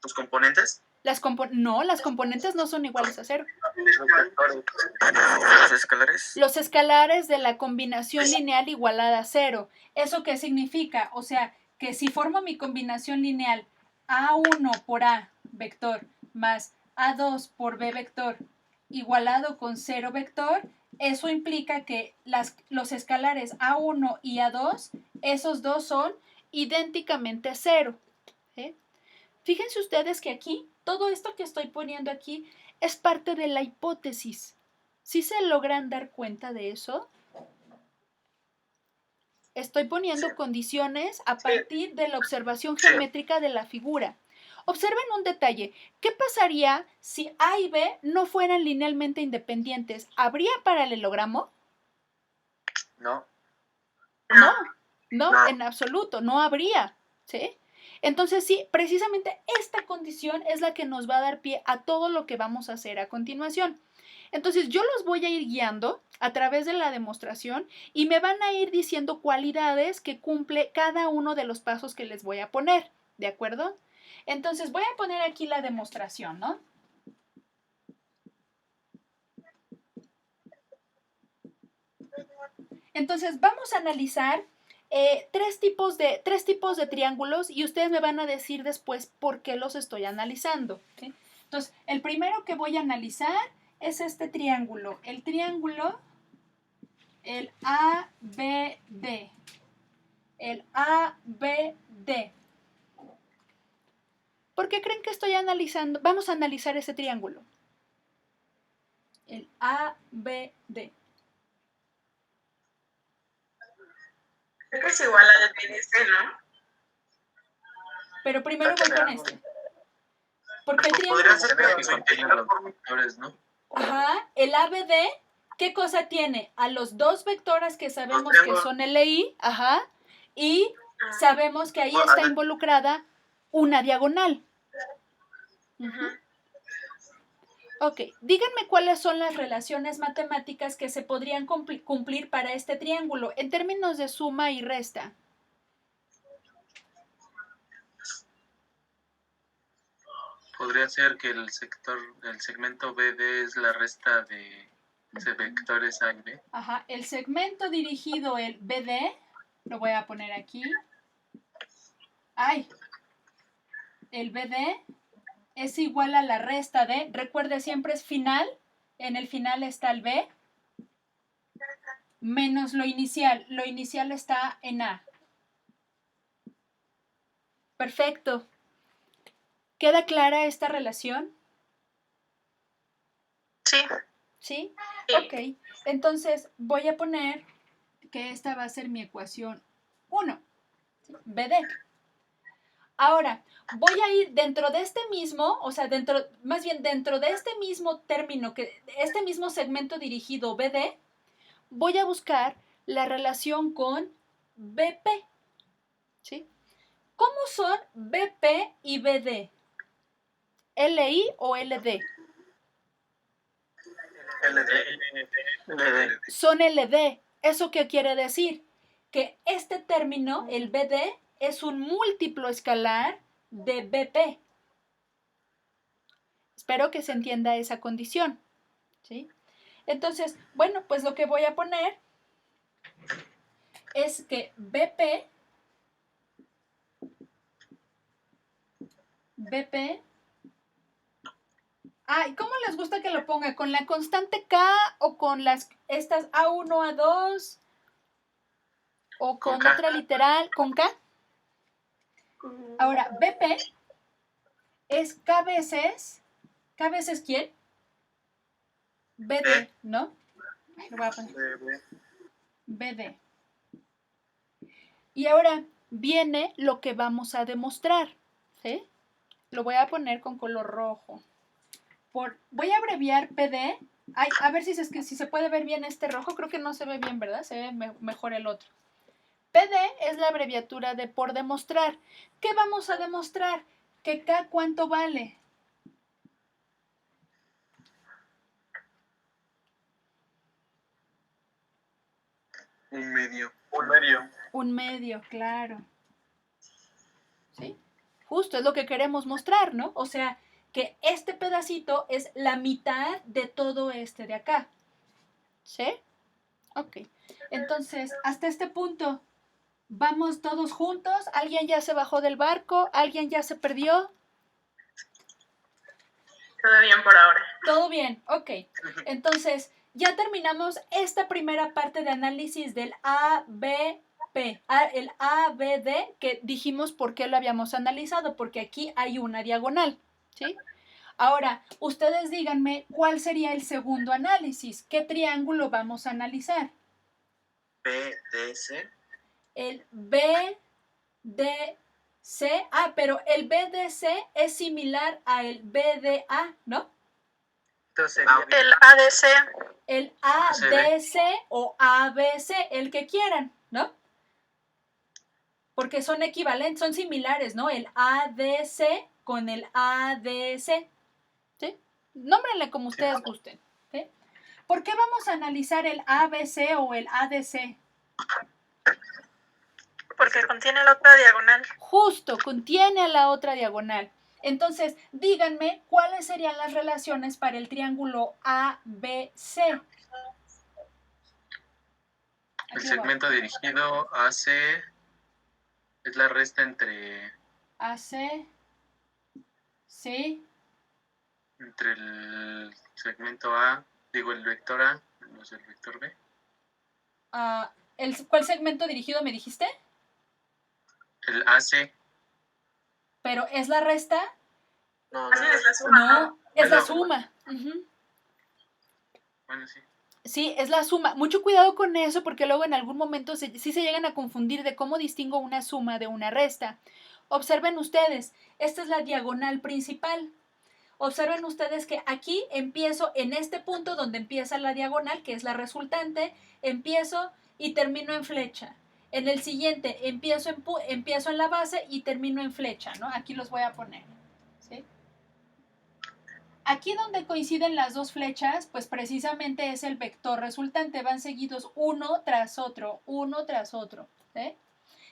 ¿Tus componentes? No, las componentes no son iguales a 0. Los escalares. Los escalares de la combinación lineal igualada a 0. ¿Eso qué significa? O sea, que si formo mi combinación lineal A1 por A vector más A2 por B vector igualado con 0 vector, eso implica que los escalares A1 y A2, esos dos son idénticamente 0. ¿Sí? Fíjense ustedes que aquí, todo esto que estoy poniendo aquí es parte de la hipótesis. ¿Sí se logran dar cuenta de eso? Estoy poniendo condiciones a partir de la observación geométrica de la figura. Observen un detalle. ¿Qué pasaría si A y B no fueran linealmente independientes? ¿Habría paralelogramo? No. No, en absoluto, no habría, ¿sí? Entonces sí, precisamente esta condición es la que nos va a dar pie a todo lo que vamos a hacer a continuación. Entonces yo los voy a ir guiando a través de la demostración y me van a ir diciendo cualidades que cumple cada uno de los pasos que les voy a poner, ¿de acuerdo? Entonces voy a poner aquí la demostración, ¿no? Entonces vamos a analizar tres tipos de triángulos y ustedes me van a decir después por qué los estoy analizando, ¿sí? Entonces, el primero que voy a analizar es este triángulo, el triángulo, el ABD. El ABD. ¿Por qué creen que estoy analizando? Vamos a analizar ese triángulo. El ABD. Creo que es igual al BDC, ¿no? Pero primero voy con este. Porque el Podría triángulo... ser que contienen los vectores, ¿no? Ajá, el ABD, ¿qué cosa tiene? A los dos vectores que sabemos que triángulos. son LI, ajá, y sabemos que ahí Bueno, está a ver. involucrada una diagonal. Ujú. Ok, díganme cuáles son las relaciones matemáticas que se podrían cumplir para este triángulo en términos de suma y resta. Podría ser que el segmento BD es la resta de vectores A y B. Ajá, el segmento dirigido, el BD, lo voy a poner aquí. Ay, el BD es igual a la resta de, recuerde siempre es final, en el final está el B, menos lo inicial está en A. Perfecto. ¿Queda clara esta relación? Sí. ¿Sí? Sí. Ok, entonces voy a poner que esta va a ser mi ecuación 1, ¿sí? BD. Ahora, voy a ir dentro de este mismo, o sea, dentro de este mismo término, este mismo segmento dirigido BD, voy a buscar la relación con BP, ¿sí? ¿Cómo son BP y BD? ¿LI o LD? LD. Son LD. ¿Eso qué quiere decir? Que este término, el BD, es un múltiplo escalar de BP. Espero que se entienda esa condición, ¿sí? Entonces, bueno, pues lo que voy a poner es que BP ay, ¿cómo les gusta que lo ponga? ¿Con la constante K o con estas A1, A2? ¿O Con con K. otra literal? ¿Con K? Ahora, BP es K veces ¿quién? BD, ¿no? Ay, lo voy a poner. BD. Y ahora viene lo que vamos a demostrar, ¿sí? Lo voy a poner con color rojo. Voy a abreviar PD. Ay, a ver si se puede ver bien este rojo. Creo que no se ve bien, ¿verdad? Se ve mejor el otro. PD es la abreviatura de por demostrar. ¿Qué vamos a demostrar? Que K ¿cuánto vale? Un medio. Un medio, claro. ¿Sí? Justo es lo que queremos mostrar, ¿no? O sea, que este pedacito es la mitad de todo este de acá. ¿Sí? Ok. Entonces, hasta este punto, ¿vamos todos juntos? ¿Alguien ya se bajó del barco? ¿Alguien ya se perdió? Todo bien por ahora. Todo bien, ok. Entonces, ya terminamos esta primera parte de análisis del ABP, el ABD, que dijimos por qué lo habíamos analizado, porque aquí hay una diagonal, ¿sí? Ahora, ustedes díganme cuál sería el segundo análisis. ¿Qué triángulo vamos a analizar? BDC. El BDC. Pero el BDC es similar al BDA, ¿no? Entonces, El ADC. El ADC o ABC, el que quieran, ¿no? Porque son equivalentes, son similares, ¿no? El ADC con el ADC. ¿Sí? Nómbrenle como ustedes gusten. ¿Sí? ¿Por qué vamos a analizar el ABC o el ADC? Porque contiene la otra diagonal. Justo, contiene a la otra diagonal. Entonces, díganme cuáles serían las relaciones para el triángulo ABC. El segmento dirigido AC es la resta entre AC, sí, entre el segmento A, el vector A, menos el vector B. ¿Cuál segmento dirigido me dijiste? El AC, Pero es la resta No, Más bien es la suma, ¿no? No, es la suma. Ujú. Bueno, sí. Sí, es la suma. Mucho cuidado con eso porque luego en algún momento sí se llegan a confundir de cómo distingo una suma de una resta. Observen ustedes, esta es la diagonal principal. Observen ustedes que aquí empiezo en este punto donde empieza la diagonal, que es la resultante, empiezo y termino en flecha. En el siguiente empiezo en la base y termino en flecha, ¿no? Aquí los voy a poner, ¿sí? Aquí donde coinciden las dos flechas, pues precisamente es el vector resultante, van seguidos uno tras otro, ¿sí?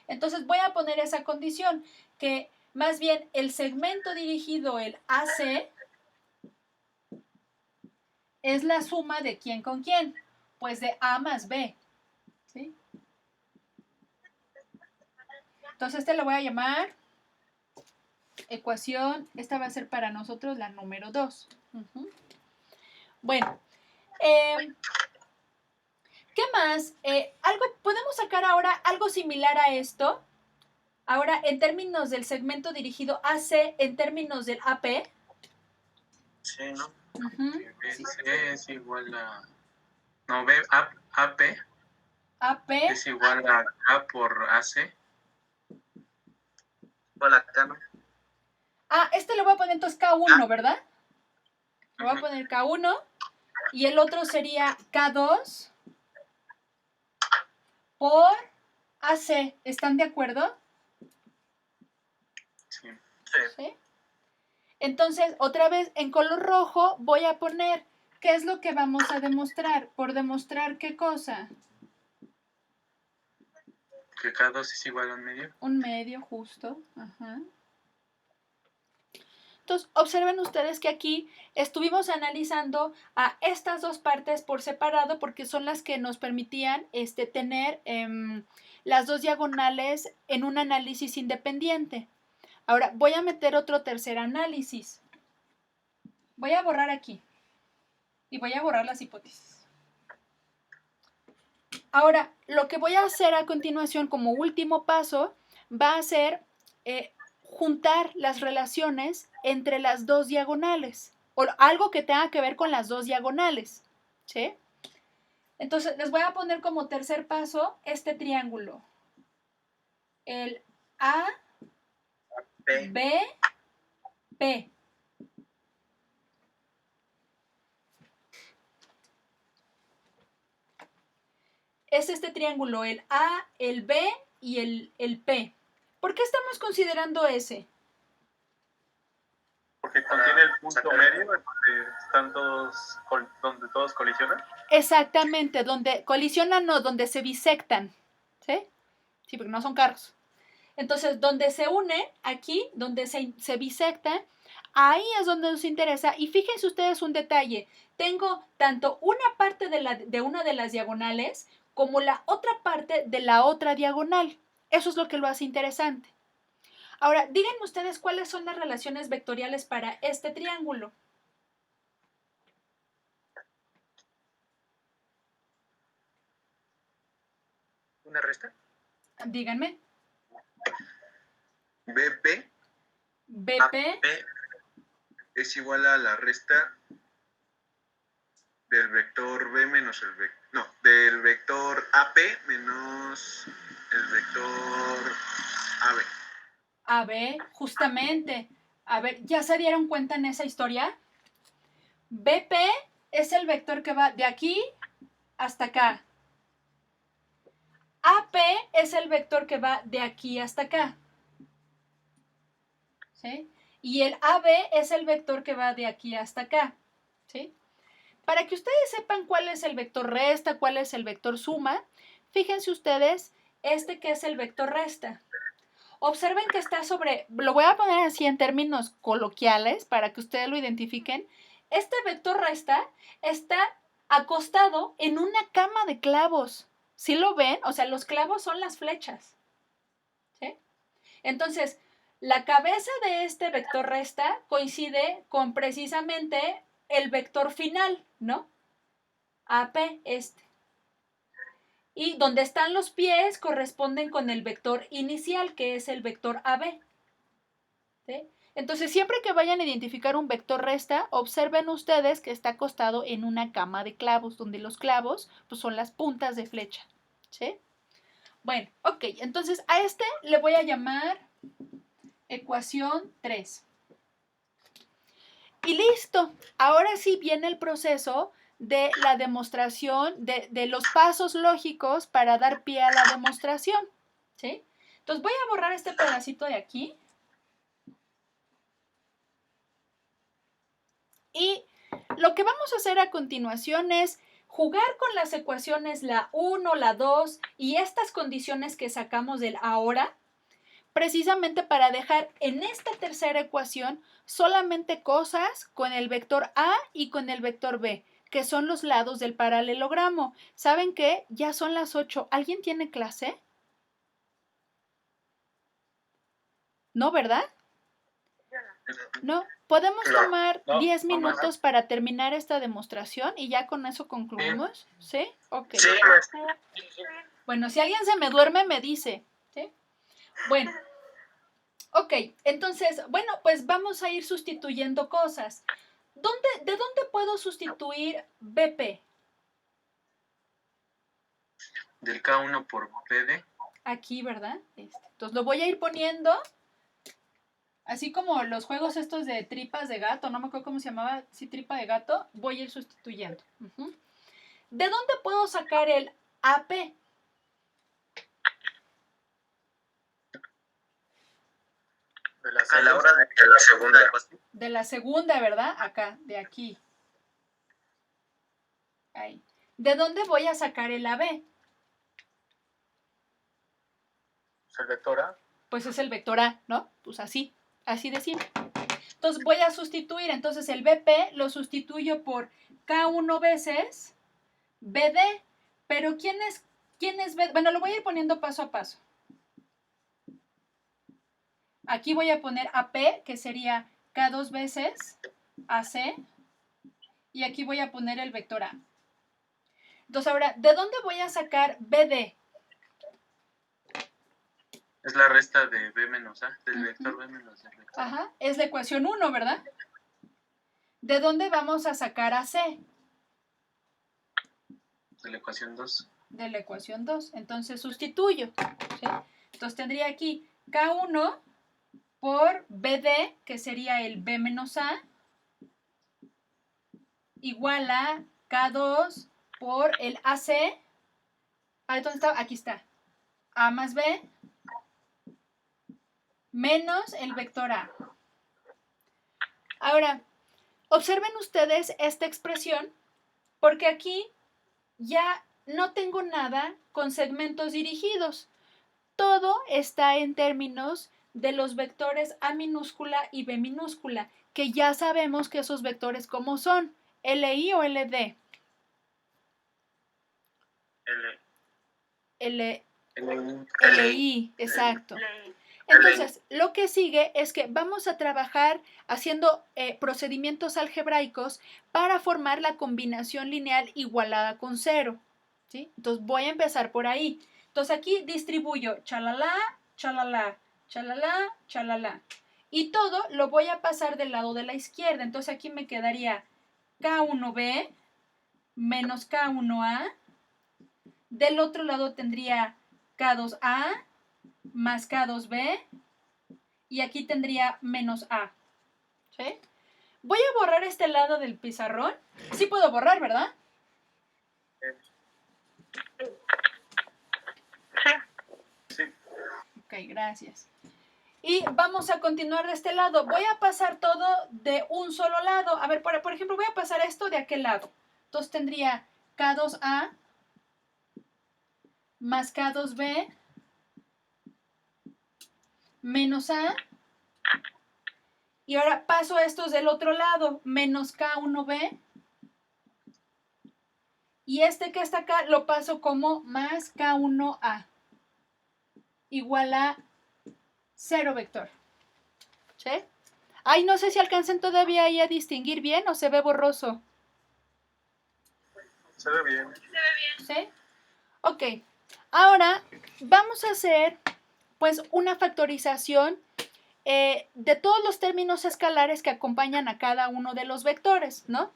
Entonces voy a poner esa condición, que más bien el segmento dirigido, el AC, es la suma de quién con quién, pues de A más B, ¿sí? Entonces le voy a llamar ecuación, esta va a ser para nosotros la número 2. Bueno, ¿qué más? ¿Podemos sacar ahora algo similar a esto? Ahora, en términos del segmento dirigido AC, en términos del AP. Sí, ¿no? BC es igual a... No, AP AP. es igual a K por AC. Igual acá, ¿no? Le voy a poner entonces K1, ¿verdad? Le voy a poner K1 y el otro sería K2 por AC. ¿Están de acuerdo? Sí. ¿Sí? Entonces, otra vez en color rojo voy a poner, ¿qué es lo que vamos a demostrar? ¿Por demostrar qué cosa? Que K2 es igual a un medio. Un medio, justo. Ajá. Entonces, observen ustedes que aquí estuvimos analizando a estas dos partes por separado porque son las que nos permitían tener las dos diagonales en un análisis independiente. Ahora, voy a meter otro tercer análisis. Voy a borrar aquí y voy a borrar las hipótesis. Ahora, lo que voy a hacer a continuación como último paso va a ser juntar las relaciones entre las dos diagonales o algo que tenga que ver con las dos diagonales, ¿sí? Entonces, les voy a poner como tercer paso este triángulo. El A, B, P. Es este triángulo, el A, el B y el P. ¿Por qué estamos considerando ese? Porque contiene el punto medio donde todos colisionan. Exactamente, donde colisionan o donde se bisectan, ¿sí? Sí, porque no son carros. Entonces, donde se unen, aquí, donde se bisectan, ahí es donde nos interesa. Y fíjense ustedes un detalle. Tengo tanto una parte de una de las diagonales como la otra parte de la otra diagonal. Eso es lo que lo hace interesante. Ahora, díganme ustedes cuáles son las relaciones vectoriales para este triángulo. ¿Una resta? Díganme. BP es igual a la resta del vector B menos el vector... No, del vector AP menos el vector AB. AB, justamente. A ver, ¿ya se dieron cuenta en esa historia? BP es el vector que va de aquí hasta acá. AP es el vector que va de aquí hasta acá. ¿Sí? Y el AB es el vector que va de aquí hasta acá. ¿Sí? Para que ustedes sepan cuál es el vector resta, cuál es el vector suma, fíjense ustedes que es el vector resta. Observen que está lo voy a poner así en términos coloquiales para que ustedes lo identifiquen. Este vector resta está acostado en una cama de clavos. ¿Sí lo ven? O sea, los clavos son las flechas. ¿Sí? Entonces, la cabeza de este vector resta coincide con precisamente el vector final, ¿no? AP, Y donde están los pies corresponden con el vector inicial, que es el vector AB. ¿Sí? Entonces, siempre que vayan a identificar un vector resta, observen ustedes que está acostado en una cama de clavos, donde los clavos pues, son las puntas de flecha. ¿Sí? Bueno, ok, entonces a este le voy a llamar ecuación 3. Y listo, ahora sí viene el proceso de la demostración, de los pasos lógicos para dar pie a la demostración. ¿Sí? Entonces voy a borrar este pedacito de aquí. Y lo que vamos a hacer a continuación es jugar con las ecuaciones la 1, la 2 y estas condiciones que sacamos del ahora, precisamente para dejar en esta tercera ecuación solamente cosas con el vector A y con el vector B, que son los lados del paralelogramo. ¿Saben qué? Ya son las 8. ¿Alguien tiene clase? ¿No, verdad? No, podemos tomar 10 minutos para terminar esta demostración y ya con eso concluimos. ¿Sí? Ok. Sí, Bueno, si alguien se me duerme, me dice. ¿Sí? Bueno. Ok, entonces, bueno, pues vamos a ir sustituyendo cosas. ¿De dónde puedo sustituir BP? Del K1 por BD. Aquí, ¿verdad? Entonces lo voy a ir poniendo... Así como los juegos estos de tripas de gato, no me acuerdo cómo se llamaba, sí, tripa de gato, voy a ir sustituyendo. ¿De dónde puedo sacar el AP? a la hora de la segunda. De la segunda, ¿verdad? Acá, de aquí. Ahí. ¿De dónde voy a sacar el AB? ¿El vector A? Pues es el vector A, ¿no? Pues así de simple. Entonces voy a sustituir, entonces el BP lo sustituyo por K1 veces BD, pero ¿quién es BD? Bueno, lo voy a ir poniendo paso a paso. Aquí voy a poner AP, que sería K2 veces AC, y aquí voy a poner el vector A. Entonces ahora, ¿de dónde voy a sacar BD? Es la resta de B menos A, del vector B menos del vector A. Ajá, es la ecuación 1, ¿verdad? ¿De dónde vamos a sacar AC? De la ecuación 2. De la ecuación 2. Entonces sustituyo. ¿Sí? Entonces tendría aquí K1 por BD, que sería el B menos A, igual a K2 por el AC. ¿Dónde está? Aquí está. A más B menos el vector A. Ahora, observen ustedes esta expresión, porque aquí ya no tengo nada con segmentos dirigidos. Todo está en términos de los vectores A minúscula y B minúscula, que ya sabemos que esos vectores ¿cómo son? ¿LI o LD? LI, exacto. Entonces, lo que sigue es que vamos a trabajar haciendo procedimientos algebraicos para formar la combinación lineal igualada con 0. ¿Sí? Entonces, voy a empezar por ahí. Entonces, aquí distribuyo chalala, chalala, chalala, chalala. Y todo lo voy a pasar del lado de la izquierda. Entonces, aquí me quedaría K1B menos K1A. Del otro lado tendría K2A más K2B, y aquí tendría menos A. ¿Sí? Voy a borrar este lado del pizarrón. Sí puedo borrar, ¿verdad? Sí. Ok, gracias. Y vamos a continuar de este lado. Voy a pasar todo de un solo lado. A ver, por ejemplo, voy a pasar esto de aquel lado. Entonces tendría K2A más K2B menos A, y ahora paso estos del otro lado, menos K1B, y este que está acá lo paso como más K1A, igual a 0 vector. ¿Sí? Ay, no sé si alcancen todavía ahí a distinguir bien o se ve borroso. Se ve bien. ¿Sí? Ok, ahora vamos a hacer pues una factorización de todos los términos escalares que acompañan a cada uno de los vectores, ¿no?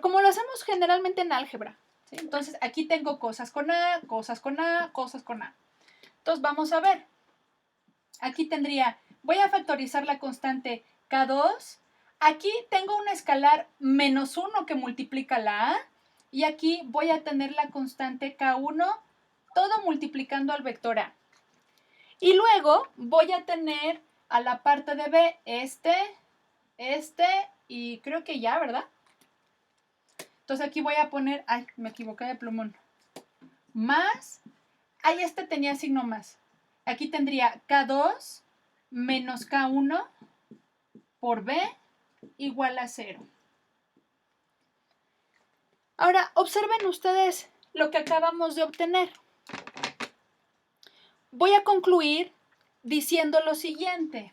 Como lo hacemos generalmente en álgebra, ¿sí? Entonces, aquí tengo cosas con A, cosas con A, cosas con A. Entonces, vamos a ver. Aquí tendría, voy a factorizar la constante K2. Aquí tengo una escalar -1 que multiplica la A. Y aquí voy a tener la constante K1, todo multiplicando al vector A. Y luego voy a tener a la parte de B este y creo que ya, ¿verdad? Entonces aquí voy a poner, ay, me equivoqué de plumón, más, ahí este tenía signo más. Aquí tendría K2 menos K1 por B igual a 0. Ahora, observen ustedes lo que acabamos de obtener. Voy a concluir diciendo lo siguiente.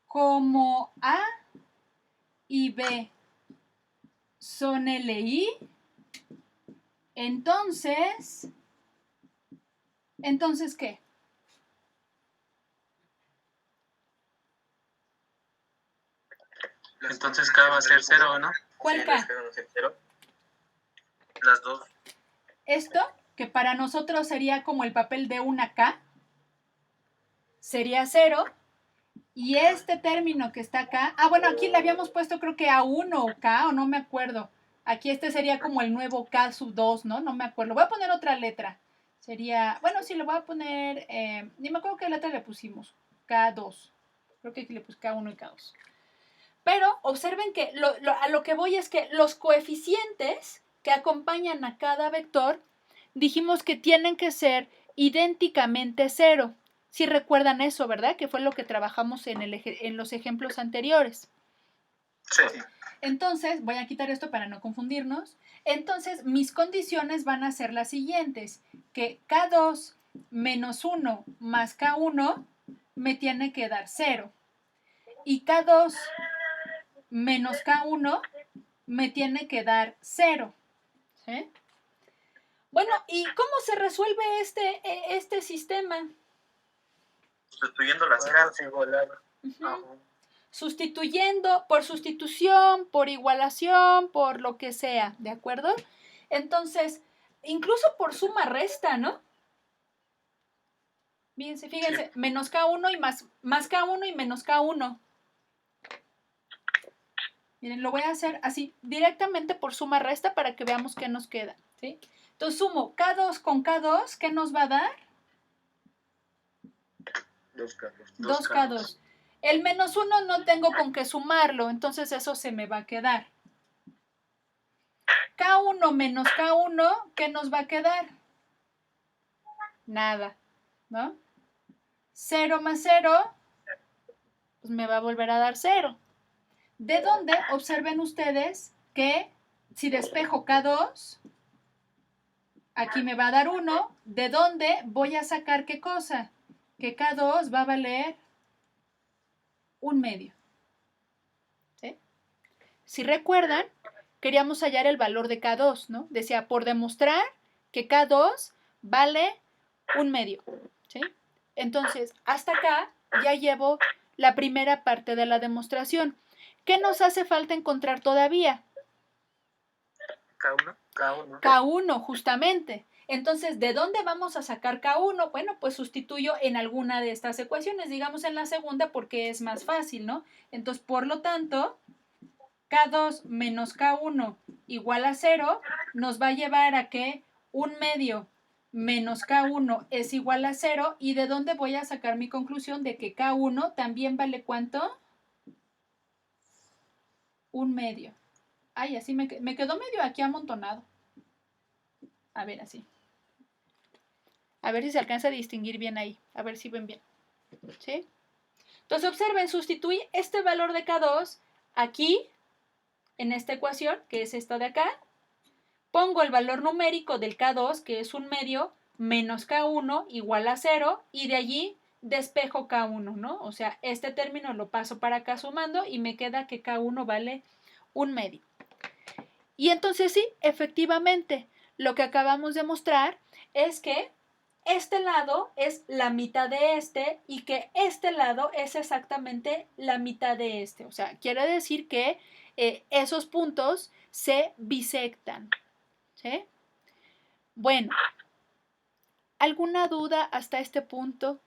Como A y B son LI, entonces ¿qué? Entonces K va a ser 0, ¿no? ¿Cuál Sí, K? las K van a ser 0. Las dos. Esto, que para nosotros sería como el papel de una K, sería 0. Y este término que está acá, bueno, aquí le habíamos puesto creo que A1 o K, o no me acuerdo. Aquí este sería como el nuevo K sub 2, ¿no? No me acuerdo. Voy a poner otra letra. Sería, bueno, sí, le voy a poner, ni me acuerdo qué letra le pusimos. K2. Creo que aquí le puse K1 y K2. Pero observen que a lo que voy es que los coeficientes que acompañan a cada vector, dijimos que tienen que ser idénticamente 0. Si recuerdan eso, ¿verdad? Que fue lo que trabajamos en los ejemplos anteriores. Sí. Entonces, voy a quitar esto para no confundirnos. Entonces, mis condiciones van a ser las siguientes. Que K2 menos 1 más K1 me tiene que dar 0. Y K2 menos K1 me tiene que dar 0. ¿Sí? Bueno, ¿y cómo se resuelve este sistema? Sustituyendo las K. Sustituyendo por sustitución, por igualación, por lo que sea, ¿de acuerdo? Entonces, incluso por suma resta, ¿no? Fíjense, sí. Menos K1 y más K1 y menos K1. Miren, lo voy a hacer así, directamente por suma resta para que veamos qué nos queda, ¿sí? Entonces sumo K2 con K2, ¿qué nos va a dar? 2K2. 2K2. El menos 1 no tengo con qué sumarlo, entonces eso se me va a quedar. K1 menos K1, ¿qué nos va a quedar? Nada, ¿no? 0 más 0, pues me va a volver a dar 0. ¿De dónde? Observen ustedes que si despejo K2, aquí me va a dar 1. ¿De dónde voy a sacar qué cosa? Que K2 va a valer 1/2. ¿Sí? Si recuerdan, queríamos hallar el valor de K2, ¿no? Decía, por demostrar que K2 vale 1/2. ¿Sí? Entonces, hasta acá ya llevo la primera parte de la demostración. ¿Qué nos hace falta encontrar todavía? K1. K1, justamente. Entonces, ¿de dónde vamos a sacar K1? Bueno, pues sustituyo en alguna de estas ecuaciones, digamos en la segunda porque es más fácil, ¿no? Entonces, por lo tanto, K2 menos K1 igual a 0 nos va a llevar a que 1/2 menos K1 es igual a 0. ¿Y de dónde voy a sacar mi conclusión de que K1 también vale cuánto? 1/2. Ay, así me quedó medio aquí amontonado. A ver, así. A ver si se alcanza a distinguir bien ahí. A ver si ven bien. ¿Sí? Entonces, observen, sustituí este valor de K2 aquí, en esta ecuación, que es esta de acá. Pongo el valor numérico del K2, que es 1/2, menos K1 igual a 0, y de allí despejo K1, ¿no? O sea, este término lo paso para acá sumando y me queda que K1 vale 1/2. Y entonces sí, efectivamente, lo que acabamos de mostrar es que este lado es la mitad de este y que este lado es exactamente la mitad de este. O sea, quiere decir que esos puntos se bisectan. ¿Sí? Bueno, ¿alguna duda hasta este punto?